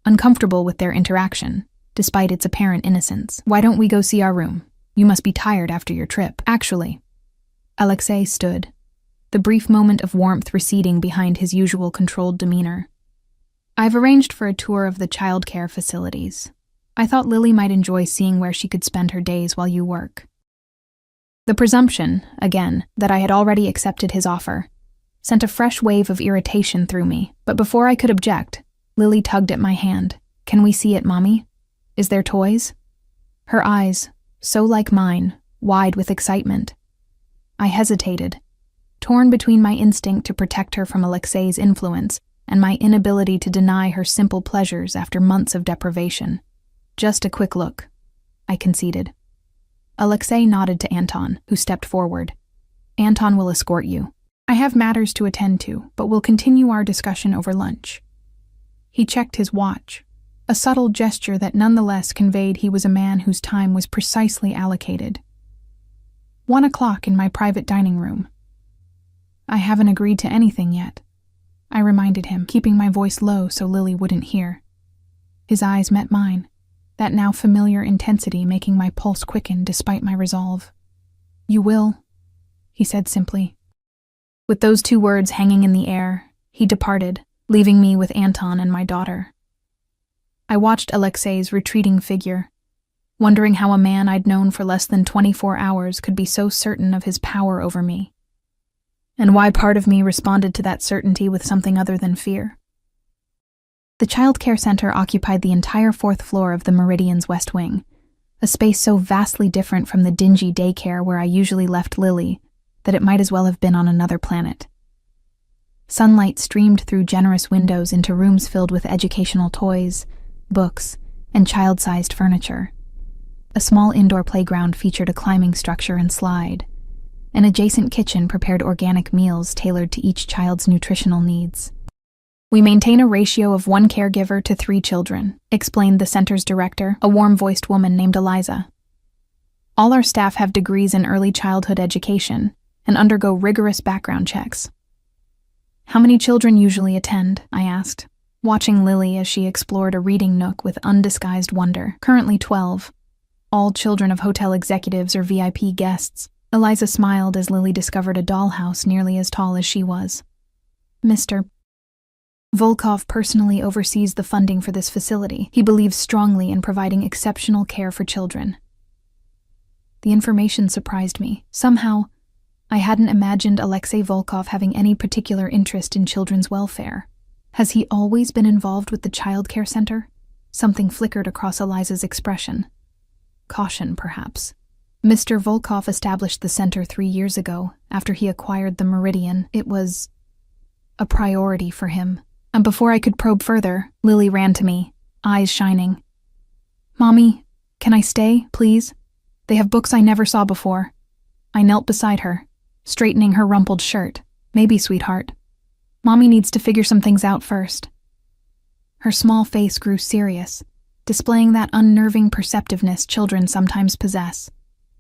Speaker 1: uncomfortable with their interaction, despite its apparent innocence. "Why don't we go see our room? You must be tired after your trip." "Actually." Alexei stood, the brief moment of warmth receding behind his usual controlled demeanor. "I've arranged for a tour of the childcare facilities. I thought Lily might enjoy seeing where she could spend her days while you work." The presumption, again, that I had already accepted his offer, sent a fresh wave of irritation through me, but before I could object, Lily tugged at my hand. "Can we see it, Mommy? Is there toys?" Her eyes, so like mine, wide with excitement. I hesitated, torn between my instinct to protect her from Alexei's influence and my inability to deny her simple pleasures after months of deprivation. "Just a quick look," I conceded. Alexei nodded to Anton, who stepped forward. "Anton will escort you. I have matters to attend to, but we'll continue our discussion over lunch." He checked his watch, a subtle gesture that nonetheless conveyed he was a man whose time was precisely allocated. 1:00 in my private dining room. "I haven't agreed to anything yet," I reminded him, keeping my voice low so Lily wouldn't hear. His eyes met mine, that now familiar intensity making my pulse quicken despite my resolve. "You will," he said simply. With those two words hanging in the air, he departed, leaving me with Anton and my daughter. I watched Alexei's retreating figure, wondering how a man I'd known for less than 24 hours could be so certain of his power over me, and why part of me responded to that certainty with something other than fear. The child care center occupied the entire 4th floor of the Meridian's West Wing, a space so vastly different from the dingy daycare where I usually left Lily that it might as well have been on another planet. Sunlight streamed through generous windows into rooms filled with educational toys, books, and child-sized furniture. A small indoor playground featured a climbing structure and slide. An adjacent kitchen prepared organic meals tailored to each child's nutritional needs. "We maintain a ratio of 1 caregiver to 3 children," explained the center's director, a warm-voiced woman named Eliza. "All our staff have degrees in early childhood education and undergo rigorous background checks." "How many children usually attend?" I asked, watching Lily as she explored a reading nook with undisguised wonder. "Currently 12. all children of hotel executives or VIP guests. Eliza smiled as Lily discovered a dollhouse nearly as tall as she was. Mr. Volkov personally oversees the funding for this facility. He believes strongly in providing exceptional care for children. The information surprised me. Somehow, I hadn't imagined Alexei Volkov having any particular interest in children's welfare. Has he always been involved with the child care center? Something flickered across Eliza's expression. Caution, perhaps. Mr. Volkov established the center 3 years ago, after he acquired the Meridian. It was a priority for him. And before I could probe further, Lily ran to me, eyes shining. Mommy, can I stay, please? They have books I never saw before. I knelt beside her, straightening her rumpled shirt. Maybe, sweetheart. Mommy needs to figure some things out first. Her small face grew serious, displaying that unnerving perceptiveness children sometimes possess.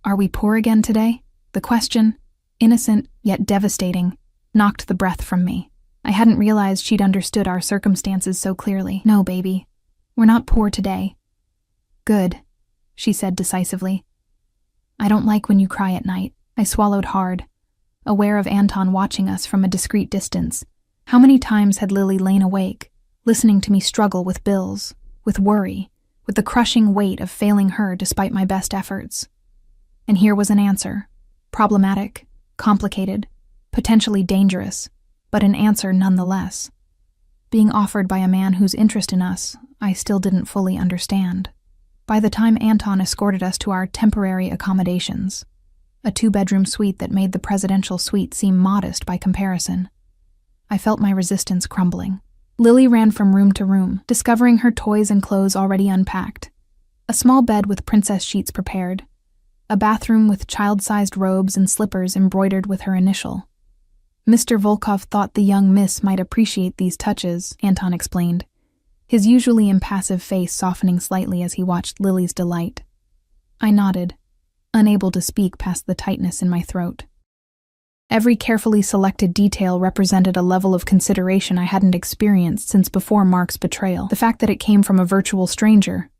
Speaker 1: Are we poor again today? The question, innocent yet devastating, knocked the breath from me. I hadn't realized she'd understood our circumstances so clearly. No, baby. We're not poor today. Good, she said decisively. I don't like when you cry at night. I swallowed hard, aware of Anton watching us from a discreet distance. How many times had Lily lain awake, listening to me struggle with bills, with worry, with the crushing weight of failing her despite my best efforts. And here was an answer. Problematic, complicated, potentially dangerous, but an answer nonetheless. Being offered by a man whose interest in us I still didn't fully understand. By the time Anton escorted us to our temporary accommodations, a 2-bedroom suite that made the presidential suite seem modest by comparison, I felt my resistance crumbling. Lily ran from room to room, discovering her toys and clothes already unpacked. A small bed with princess sheets prepared, a bathroom with child-sized robes and slippers embroidered with her initial. Mr. Volkov thought the young miss might appreciate these touches, Anton explained, his usually impassive face softening slightly as he watched Lily's delight. I nodded, unable to speak past the tightness in my throat. Every carefully selected detail represented a level of consideration I hadn't experienced since before Mark's betrayal. The fact that it came from a virtual stranger,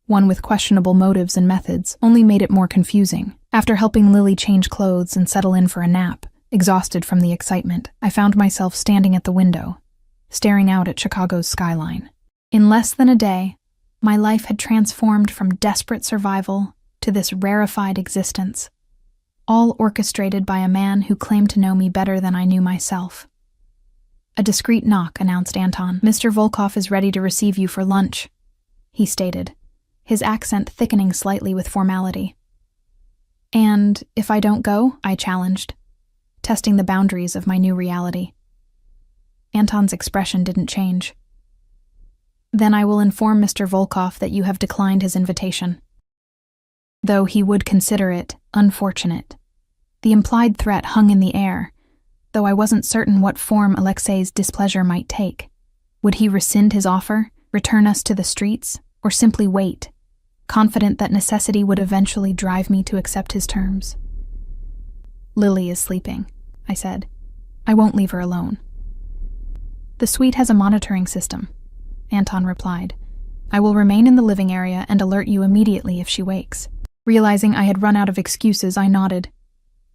Speaker 1: one with questionable motives and methods, only made it more confusing. After helping Lily change clothes and settle in for a nap, exhausted from the excitement, I found myself standing at the window, staring out at Chicago's skyline. In less than a day, my life had transformed from desperate survival to this rarefied existence, all orchestrated by a man who claimed to know me better than I knew myself. A discreet knock announced Anton. Mr. Volkov is ready to receive you for lunch, he stated, his accent thickening slightly with formality. And if I don't go, I challenged, testing the boundaries of my new reality. Anton's expression didn't change. Then I will inform Mr. Volkov that you have declined his invitation. Though he would consider it unfortunate. The implied threat hung in the air, though I wasn't certain what form Alexei's displeasure might take. Would he rescind his offer, return us to the streets, or simply wait, confident that necessity would eventually drive me to accept his terms? Lily is sleeping, I said. I won't leave her alone. The suite has a monitoring system, Anton replied. I will remain in the living area and alert you immediately if she wakes. Realizing I had run out of excuses, I nodded.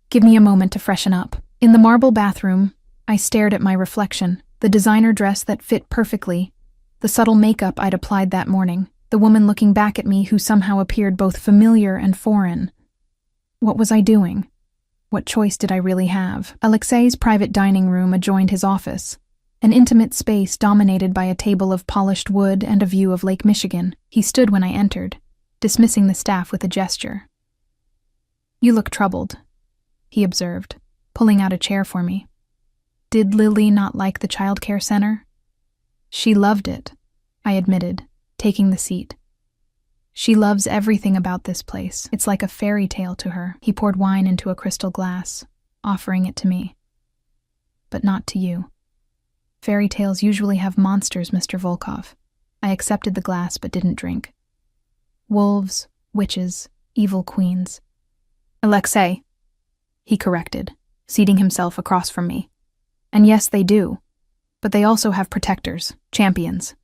Speaker 1: Give me a moment to freshen up. In the marble bathroom, I stared at my reflection, the designer dress that fit perfectly, the subtle makeup I'd applied that morning, the woman looking back at me who somehow appeared both familiar and foreign. What was I doing? What choice did I really have? Alexei's private dining room adjoined his office, an intimate space dominated by a table of polished wood and a view of Lake Michigan. He stood when I entered, dismissing the staff with a gesture. You look troubled, he observed, pulling out a chair for me. Did Lily not like the child care center? She loved it, I admitted, taking the seat. She loves everything about this place. It's like a fairy tale to her. He poured wine into a crystal glass, offering it to me. But not to you. Fairy tales usually have monsters, Mr. Volkov. I accepted the glass but didn't drink. Wolves, witches, evil queens. Alexei, he corrected, seating himself across from me. And yes, they do. But they also have protectors, champions.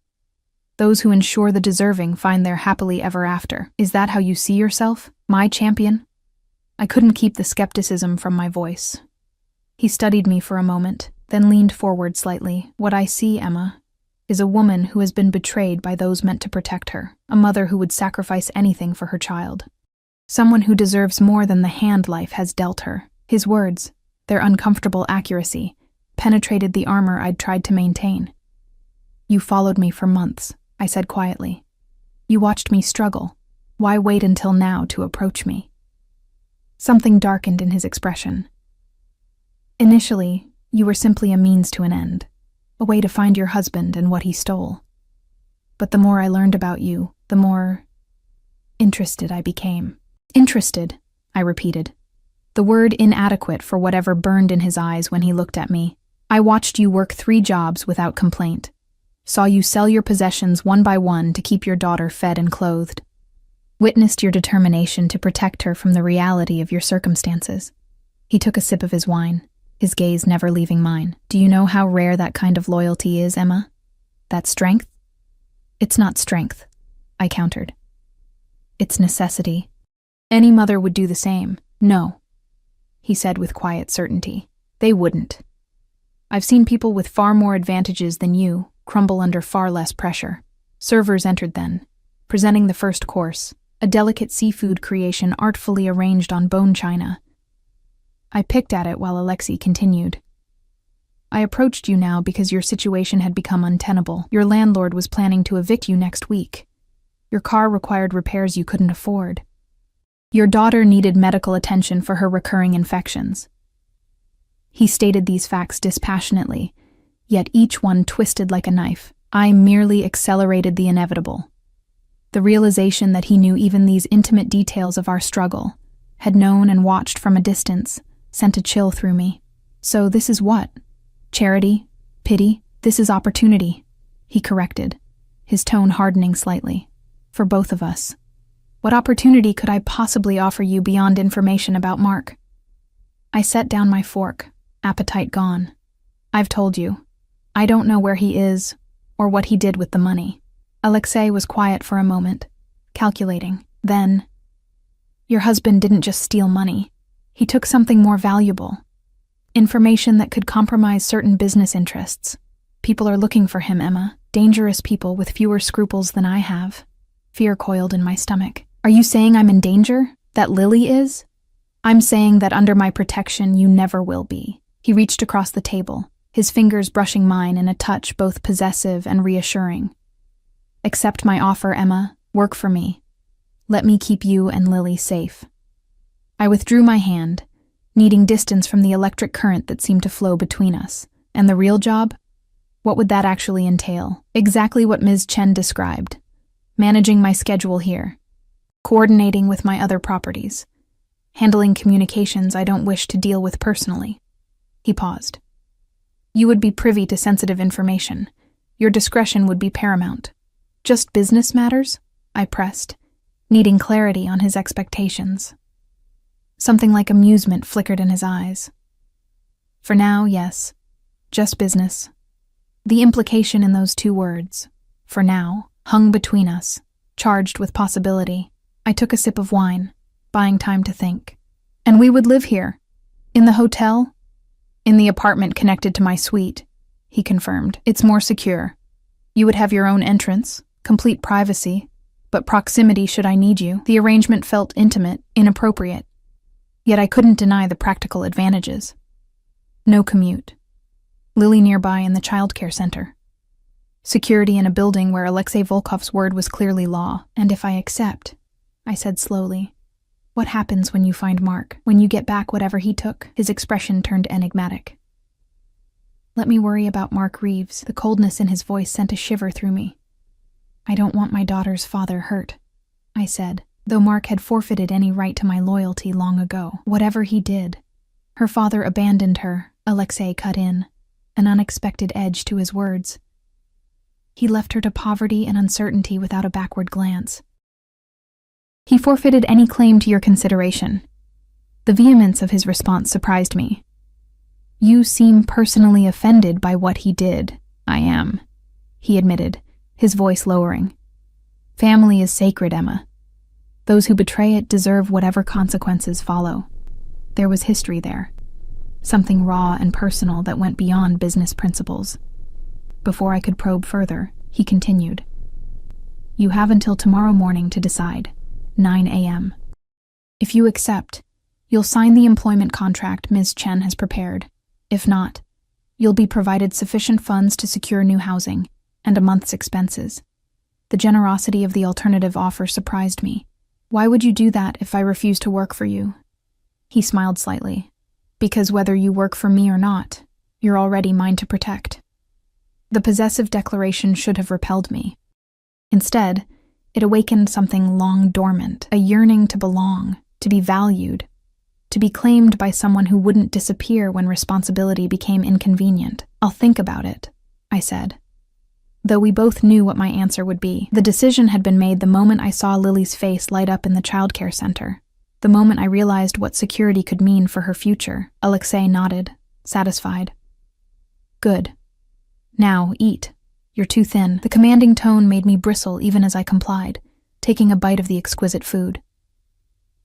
Speaker 1: Those who ensure the deserving find their happily ever after. Is that how you see yourself? My champion? I couldn't keep the skepticism from my voice. He studied me for a moment, then leaned forward slightly. What I see, Emma, is a woman who has been betrayed by those meant to protect her, a mother who would sacrifice anything for her child. Someone who deserves more than the hand life has dealt her. His words, their uncomfortable accuracy, penetrated the armor I'd tried to maintain. You followed me for months, I said quietly. You watched me struggle. Why wait until now to approach me? Something darkened in his expression. Initially, you were simply a means to an end, a way to find your husband and what he stole. But the more I learned about you, the more interested I became. Interested, I repeated, the word inadequate for whatever burned in his eyes when he looked at me. I watched you work 3 jobs without complaint. Saw you sell your possessions one by one to keep your daughter fed and clothed. Witnessed your determination to protect her from the reality of your circumstances. He took a sip of his wine, his gaze never leaving mine. Do you know how rare that kind of loyalty is, Emma? That strength? It's not strength, I countered. It's necessity. Any mother would do the same. No, he said with quiet certainty. They wouldn't. I've seen people with far more advantages than you crumble under far less pressure. Servers entered then, presenting the first course, a delicate seafood creation artfully arranged on bone china. I picked at it while Alexei continued. I approached you now because your situation had become untenable. Your landlord was planning to evict you next week. Your car required repairs you couldn't afford. Your daughter needed medical attention for her recurring infections. He stated these facts dispassionately, yet each one twisted like a knife. I merely accelerated the inevitable. The realization that he knew even these intimate details of our struggle, had known and watched from a distance, sent a chill through me. So this is what? Charity? Pity? This is opportunity, he corrected, his tone hardening slightly. For both of us. What opportunity could I possibly offer you beyond information about Mark? I set down my fork, appetite gone. I've told you. I don't know where he is, or what he did with the money. Alexei was quiet for a moment, calculating. Then, your husband didn't just steal money. He took something more valuable. Information that could compromise certain business interests. People are looking for him, Emma. Dangerous people with fewer scruples than I have. Fear coiled in my stomach. Are you saying I'm in danger? That Lily is? I'm saying that under my protection you never will be. He reached across the table, his fingers brushing mine in a touch both possessive and reassuring. Accept my offer, Emma. Work for me. Let me keep you and Lily safe. I withdrew my hand, needing distance from the electric current that seemed to flow between us. And the real job? What would that actually entail? Exactly what Ms. Chen described. Managing my schedule here. Coordinating with my other properties. Handling communications I don't wish to deal with personally. He paused. You would be privy to sensitive information. Your discretion would be paramount. Just business matters? I pressed, needing clarity on his expectations. Something like amusement flickered in his eyes. For now, yes. Just business. The implication in those 2 words, for now, hung between us, charged with possibility. I took a sip of wine, buying time to think. And we would live here. In the hotel? In the apartment connected to my suite, he confirmed. It's more secure. You would have your own entrance, complete privacy, but proximity should I need you. The arrangement felt intimate, inappropriate. Yet I couldn't deny the practical advantages. No commute. Lily nearby in the childcare center. Security in a building where Alexei Volkov's word was clearly law. And if I accept, I said slowly, what happens when you find Mark? When you get back whatever he took? His expression turned enigmatic. Let me worry about Mark Reeves. The coldness in his voice sent a shiver through me. I don't want my daughter's father hurt, I said, though Mark had forfeited any right to my loyalty long ago. Whatever he did. Her father abandoned her, Alexei cut in, an unexpected edge to his words. He left her to poverty and uncertainty without a backward glance. He forfeited any claim to your consideration. The vehemence of his response surprised me. You seem personally offended by what he did. I am, he admitted, his voice lowering. Family is sacred, Emma. Those who betray it deserve whatever consequences follow. There was history there. Something raw and personal that went beyond business principles. Before I could probe further, he continued. You have until tomorrow morning to decide, 9 a.m. If you accept, you'll sign the employment contract Ms. Chen has prepared. If not, you'll be provided sufficient funds to secure new housing and a month's expenses. The generosity of the alternative offer surprised me. Why would you do that if I refuse to work for you? He smiled slightly. Because whether you work for me or not, you're already mine to protect. The possessive declaration should have repelled me. Instead, it awakened something long dormant, a yearning to belong, to be valued, to be claimed by someone who wouldn't disappear when responsibility became inconvenient. I'll think about it, I said. Though we both knew what my answer would be, the decision had been made the moment I saw Lily's face light up in the childcare center. The moment I realized what security could mean for her future. Alexei nodded, satisfied. Good. Now, eat. You're too thin. The commanding tone made me bristle even as I complied, taking a bite of the exquisite food.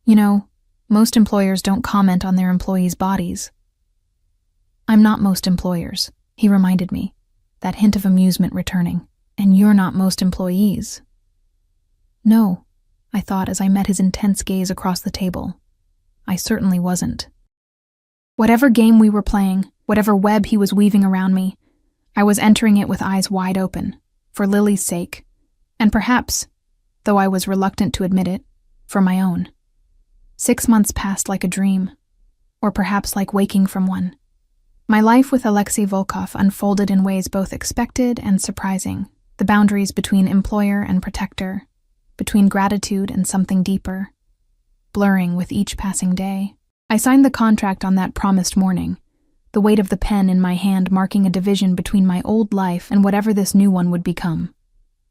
Speaker 1: You know, most employers don't comment on their employees' bodies. I'm not most employers, he reminded me, that hint of amusement returning. And you're not most employees. No, I thought as I met his intense gaze across the table. I certainly wasn't. Whatever game we were playing, whatever web he was weaving around me, I was entering it with eyes wide open, for Lily's sake, and perhaps, though I was reluctant to admit it, for my own. 6 months passed like a dream, or perhaps like waking from one. My life with Alexei Volkov unfolded in ways both expected and surprising, the boundaries between employer and protector, between gratitude and something deeper, blurring with each passing day. I signed the contract on that promised morning, the weight of the pen in my hand marking a division between my old life and whatever this new one would become.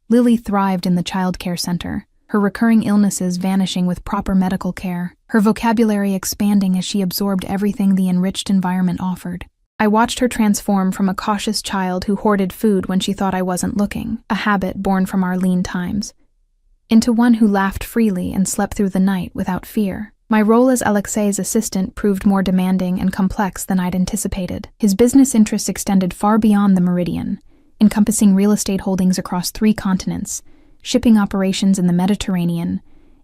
Speaker 1: Lily thrived in the childcare center, her recurring illnesses vanishing with proper medical care, her vocabulary expanding as she absorbed everything the enriched environment offered. I watched her transform from a cautious child who hoarded food when she thought I wasn't looking, a habit born from our lean times, into one who laughed freely and slept through the night without fear. My role as Alexei's assistant proved more demanding and complex than I'd anticipated. His business interests extended far beyond the Meridian, encompassing real estate holdings across 3 continents, shipping operations in the Mediterranean,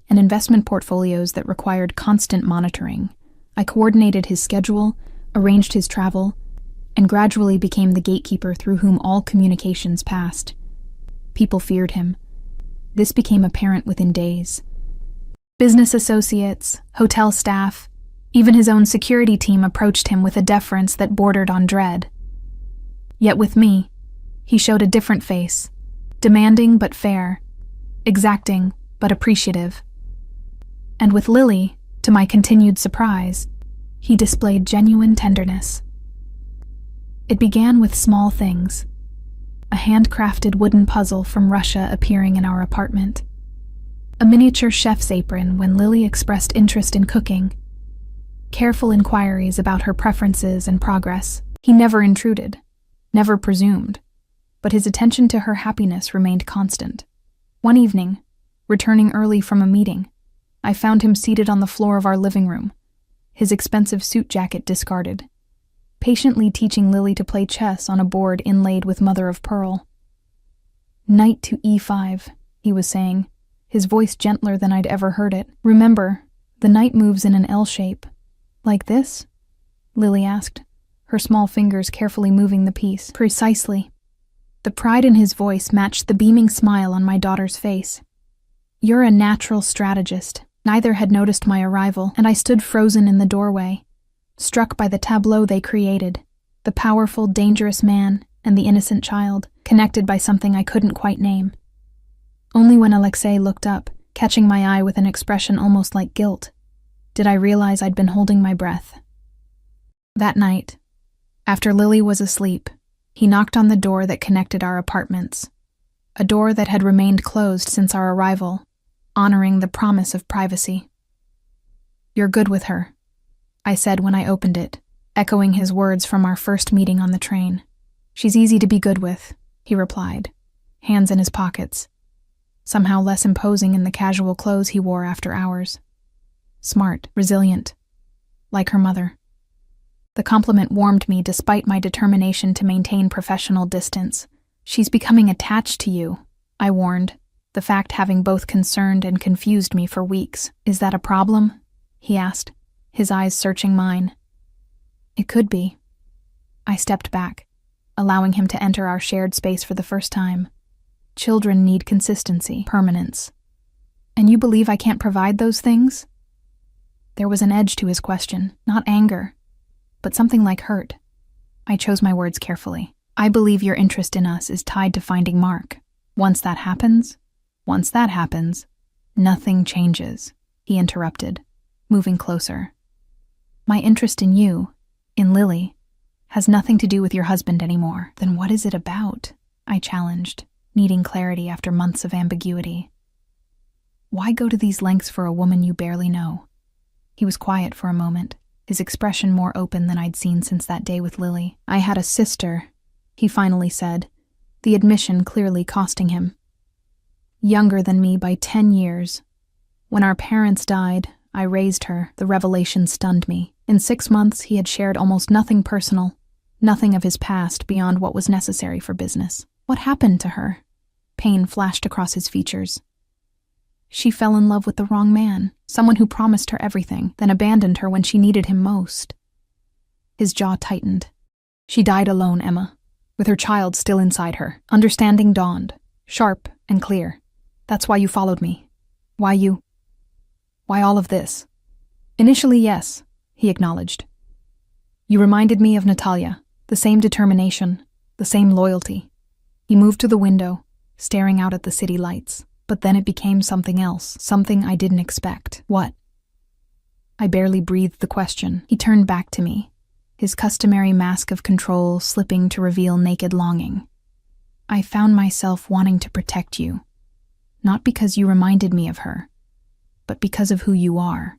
Speaker 1: and investment portfolios that required constant monitoring. I coordinated his schedule, arranged his travel, and gradually became the gatekeeper through whom all communications passed. People feared him. This became apparent within days. Business associates, hotel staff, even his own security team approached him with a deference that bordered on dread. Yet with me, he showed a different face, demanding but fair, exacting but appreciative. And with Lily, to my continued surprise, he displayed genuine tenderness. It began with small things. A handcrafted wooden puzzle from Russia appearing in our apartment. A miniature chef's apron when Lily expressed interest in cooking. Careful inquiries about her preferences and progress. He never intruded, never presumed, but his attention to her happiness remained constant. One evening, returning early from a meeting, I found him seated on the floor of our living room, his expensive suit jacket discarded, patiently teaching Lily to play chess on a board inlaid with mother of pearl. Knight to e5, he was saying, his voice gentler than I'd ever heard it. Remember, the knight moves in an L shape. Like this? Lily asked, her small fingers carefully moving the piece. Precisely. The pride in his voice matched the beaming smile on my daughter's face. You're a natural strategist. Neither had noticed my arrival, and I stood frozen in the doorway, struck by the tableau they created, the powerful, dangerous man and the innocent child, connected by something I couldn't quite name. Only when Alexei looked up, catching my eye with an expression almost like guilt, did I realize I'd been holding my breath. That night, after Lily was asleep, he knocked on the door that connected our apartments, a door that had remained closed since our arrival, honoring the promise of privacy. You're good with her, I said when I opened it, echoing his words from our first meeting on the train. She's easy to be good with, he replied, hands in his pockets, somehow less imposing in the casual clothes he wore after hours. Smart, resilient, like her mother. The compliment warmed me despite my determination to maintain professional distance. "She's becoming attached to you," I warned, the fact having both concerned and confused me for weeks. "Is that a problem?" he asked, his eyes searching mine. "It could be." I stepped back, allowing him to enter our shared space for the first time. Children need consistency, permanence. "And you believe I can't provide those things?" There was an edge to his question, not anger, but something like hurt. I chose my words carefully. "I believe your interest in us is tied to finding Mark. Once that happens, nothing changes," he interrupted, moving closer. "My interest in you, in Lily, has nothing to do with your husband anymore." "Then what is it about?" I challenged, needing clarity after months of ambiguity. "Why go to these lengths for a woman you barely know?" He was quiet for a moment, his expression more open than I'd seen since that day with Lily. "I had a sister," he finally said, the admission clearly costing him. "Younger than me by 10 years. When our parents died, I raised her." The revelation stunned me. In 6 months, he had shared almost nothing personal, nothing of his past beyond what was necessary for business. "What happened to her?" Pain flashed across his features. "She fell in love with the wrong man, someone who promised her everything, then abandoned her when she needed him most." His jaw tightened. "She died alone, Emma, with her child still inside her." Understanding dawned, sharp and clear. "That's why you followed me. Why all of this?" "Initially, yes," he acknowledged. "You reminded me of Natalia, the same determination, the same loyalty." He moved to the window, staring out at the city lights. "But then it became something else, something I didn't expect." "What?" I barely breathed the question. He turned back to me, his customary mask of control slipping to reveal naked longing. "I found myself wanting to protect you, not because you reminded me of her, but because of who you are."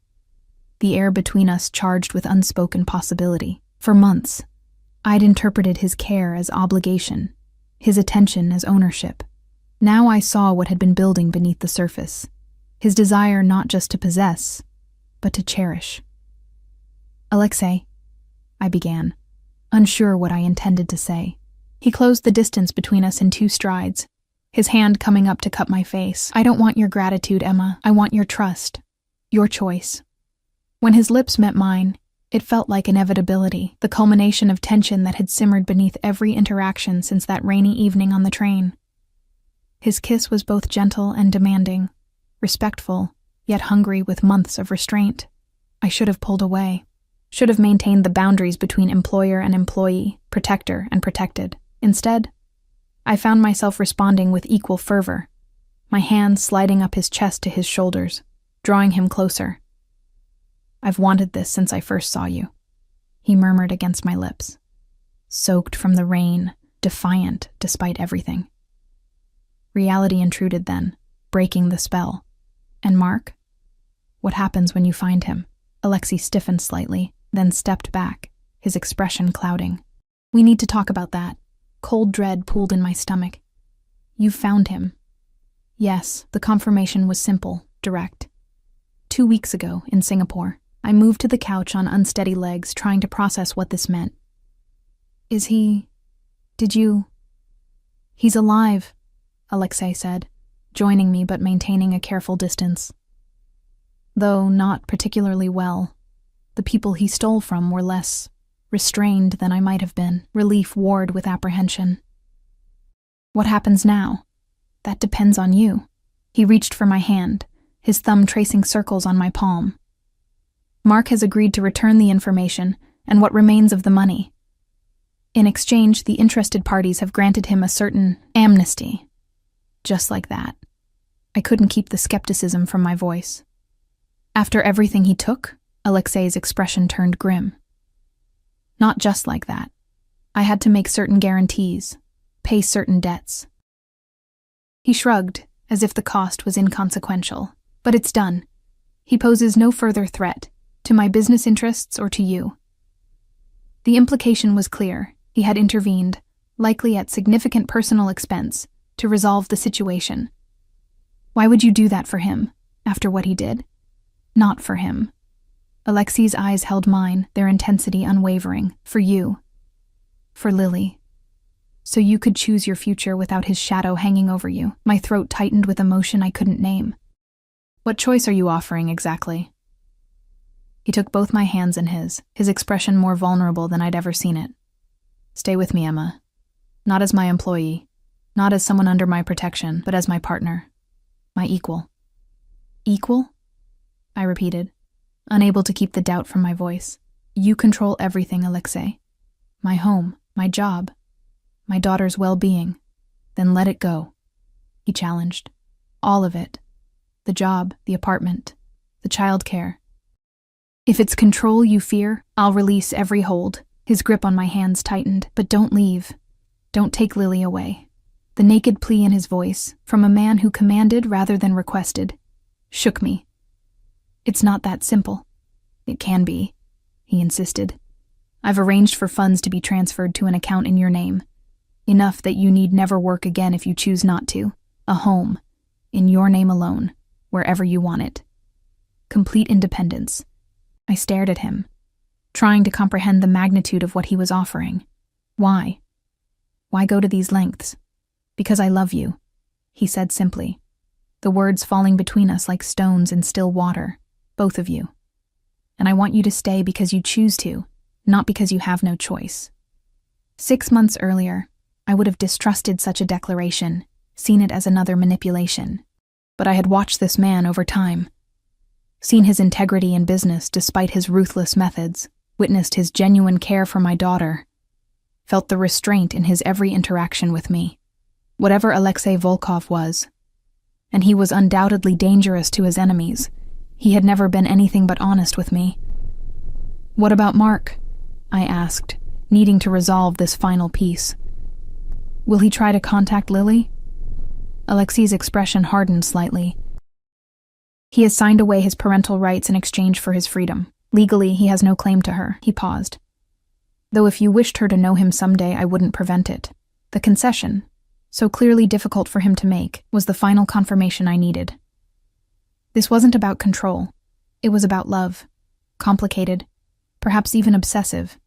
Speaker 1: The air between us charged with unspoken possibility. For months, I'd interpreted his care as obligation, his attention as ownership. Now I saw what had been building beneath the surface, his desire not just to possess, but to cherish. "Alexei," I began, unsure what I intended to say. He closed the distance between us in 2 strides, his hand coming up to cup my face. "I don't want your gratitude, Emma. I want your trust, your choice." When his lips met mine, it felt like inevitability, the culmination of tension that had simmered beneath every interaction since that rainy evening on the train. His kiss was both gentle and demanding, respectful, yet hungry with months of restraint. I should have pulled away, should have maintained the boundaries between employer and employee, protector and protected. Instead, I found myself responding with equal fervor, my hand sliding up his chest to his shoulders, drawing him closer. "I've wanted this since I first saw you," he murmured against my lips, soaked from the rain, defiant despite everything. Reality intruded then, breaking the spell. "And Mark? What happens when you find him?" Alexei stiffened slightly, then stepped back, his expression clouding. "We need to talk about that." Cold dread pooled in my stomach. "You've found him." Yes, the confirmation was simple, direct. 2 weeks ago, in Singapore, I moved to the couch on unsteady legs, trying to process what this meant. "Is he... did you..." "He's alive," Alexei said, joining me but maintaining a careful distance. "Though not particularly well. The people he stole from were less restrained than I might have been." Relief warred with apprehension. "What happens now?" "That depends on you." He reached for my hand, his thumb tracing circles on my palm. "Mark has agreed to return the information and what remains of the money. In exchange, the interested parties have granted him a certain amnesty." Just like that. I couldn't keep the skepticism from my voice. "After everything he took?" Alexei's expression turned grim. "Not just like that. I had to make certain guarantees, pay certain debts." He shrugged, as if the cost was inconsequential. "But it's done. He poses no further threat, to my business interests or to you." The implication was clear. He had intervened, likely at significant personal expense, to resolve the situation. Why would you do that for him, after what he did? Not for him. Alexei's eyes held mine, their intensity unwavering. For you. For Lily. So you could choose your future without his shadow hanging over you. My throat tightened with emotion I couldn't name. What choice are you offering exactly? He took both my hands in his expression more vulnerable than I'd ever seen it. Stay with me, Emma. Not as my employee, not as someone under my protection, but as my partner. My equal. Equal? I repeated, unable to keep the doubt from my voice. You control everything, Alexei. My home, my job, my daughter's well-being. Then let it go, he challenged. All of it. The job, the apartment, the childcare. If it's control you fear, I'll release every hold. His grip on my hands tightened. But don't leave. Don't take Lily away. The naked plea in his voice, from a man who commanded rather than requested, shook me. It's not that simple. It can be, he insisted. I've arranged for funds to be transferred to an account in your name. Enough that you need never work again if you choose not to. A home, in your name alone, wherever you want it. Complete independence. I stared at him, trying to comprehend the magnitude of what he was offering. Why? Why go to these lengths? Because I love you, he said simply, the words falling between us like stones in still water, both of you. And I want you to stay because you choose to, not because you have no choice. 6 months earlier, I would have distrusted such a declaration, seen it as another manipulation. But I had watched this man over time, seen his integrity in business despite his ruthless methods, witnessed his genuine care for my daughter, felt the restraint in his every interaction with me. Whatever Alexei Volkov was, and he was undoubtedly dangerous to his enemies, he had never been anything but honest with me. What about Mark? I asked, needing to resolve this final piece. Will he try to contact Lily? Alexei's expression hardened slightly. He has signed away his parental rights in exchange for his freedom. Legally, he has no claim to her. He paused. Though if you wished her to know him someday, I wouldn't prevent it. The concession, so clearly difficult for him to make, was the final confirmation I needed. This wasn't about control. It was about love. Complicated, perhaps even obsessive,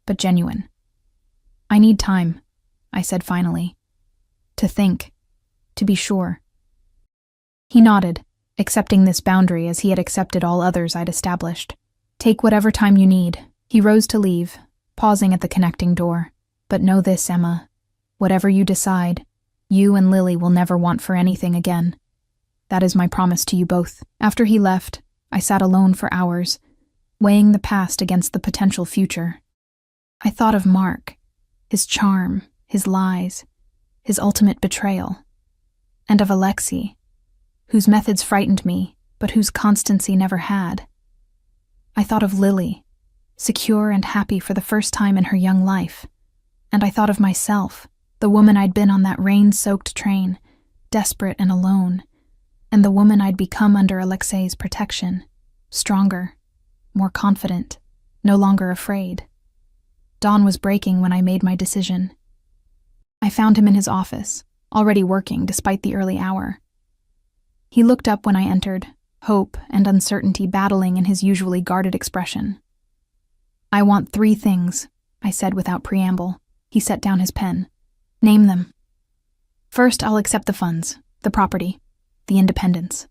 Speaker 1: but genuine. I need time, I said finally. To think. To be sure. He nodded, accepting this boundary as he had accepted all others I'd established. Take whatever time you need. He rose to leave, pausing at the connecting door. But know this, Emma. Whatever you decide, you and Lily will never want for anything again. That is my promise to you both. After he left, I sat alone for hours, weighing the past against the potential future. I thought of Mark, his charm, his lies, his ultimate betrayal, and of Alexei, whose methods frightened me, but whose constancy never had. I thought of Lily, secure and happy for the first time in her young life, and I thought of myself, the woman I'd been on that rain-soaked train, desperate and alone, and the woman I'd become under Alexei's protection, stronger, more confident, no longer afraid. Dawn was breaking when I made my decision. I found him in his office, already working despite the early hour. He looked up when I entered, hope and uncertainty battling in his usually guarded expression. I want 3 things, I said without preamble. He set down his pen. Name them. First, I'll accept the funds, the property, the independence.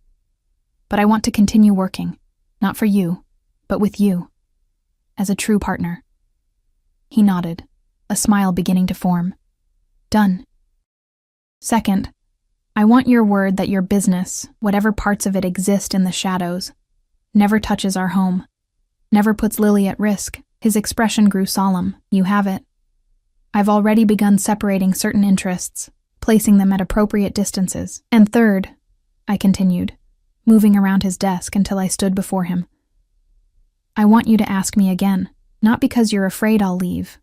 Speaker 1: But I want to continue working, not for you, but with you, as a true partner. He nodded, a smile beginning to form. Done. Second, I want your word that your business, whatever parts of it exist in the shadows, never touches our home, never puts Lily at risk. His expression grew solemn. You have it. I've already begun separating certain interests, placing them at appropriate distances. And third, I continued, moving around his desk until I stood before him. I want you to ask me again, not because you're afraid I'll leave,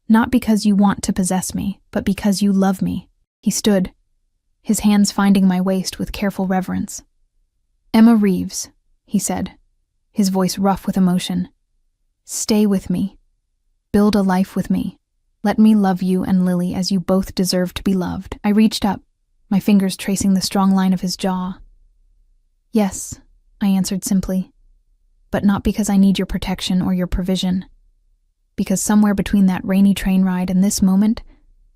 Speaker 1: not because you want to possess me, but because you love me. He stood, his hands finding my waist with careful reverence. Emma Reeves, he said, his voice rough with emotion. Stay with me. Build a life with me. Let me love you and Lily as you both deserve to be loved. I reached up, my fingers tracing the strong line of his jaw. Yes, I answered simply, but not because I need your protection or your provision. Because somewhere between that rainy train ride and this moment,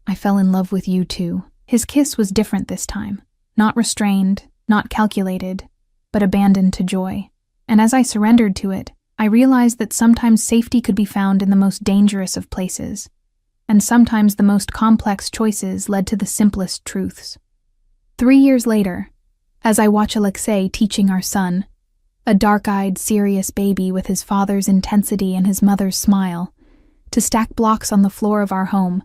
Speaker 1: I fell in love with you too. His kiss was different this time, not restrained, not calculated, but abandoned to joy. And as I surrendered to it, I realized that sometimes safety could be found in the most dangerous of places, and sometimes the most complex choices led to the simplest truths. 3 years later, as I watch Alexei teaching our son, a dark-eyed, serious baby with his father's intensity and his mother's smile, to stack blocks on the floor of our home,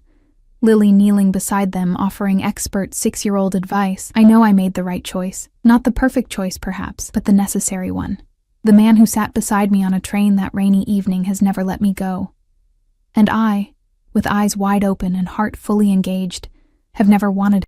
Speaker 1: Lily kneeling beside them offering expert 6-year-old advice, I know I made the right choice. Not the perfect choice, perhaps, but the necessary one. The man who sat beside me on a train that rainy evening has never let me go. And I, with eyes wide open and heart fully engaged, have never wanted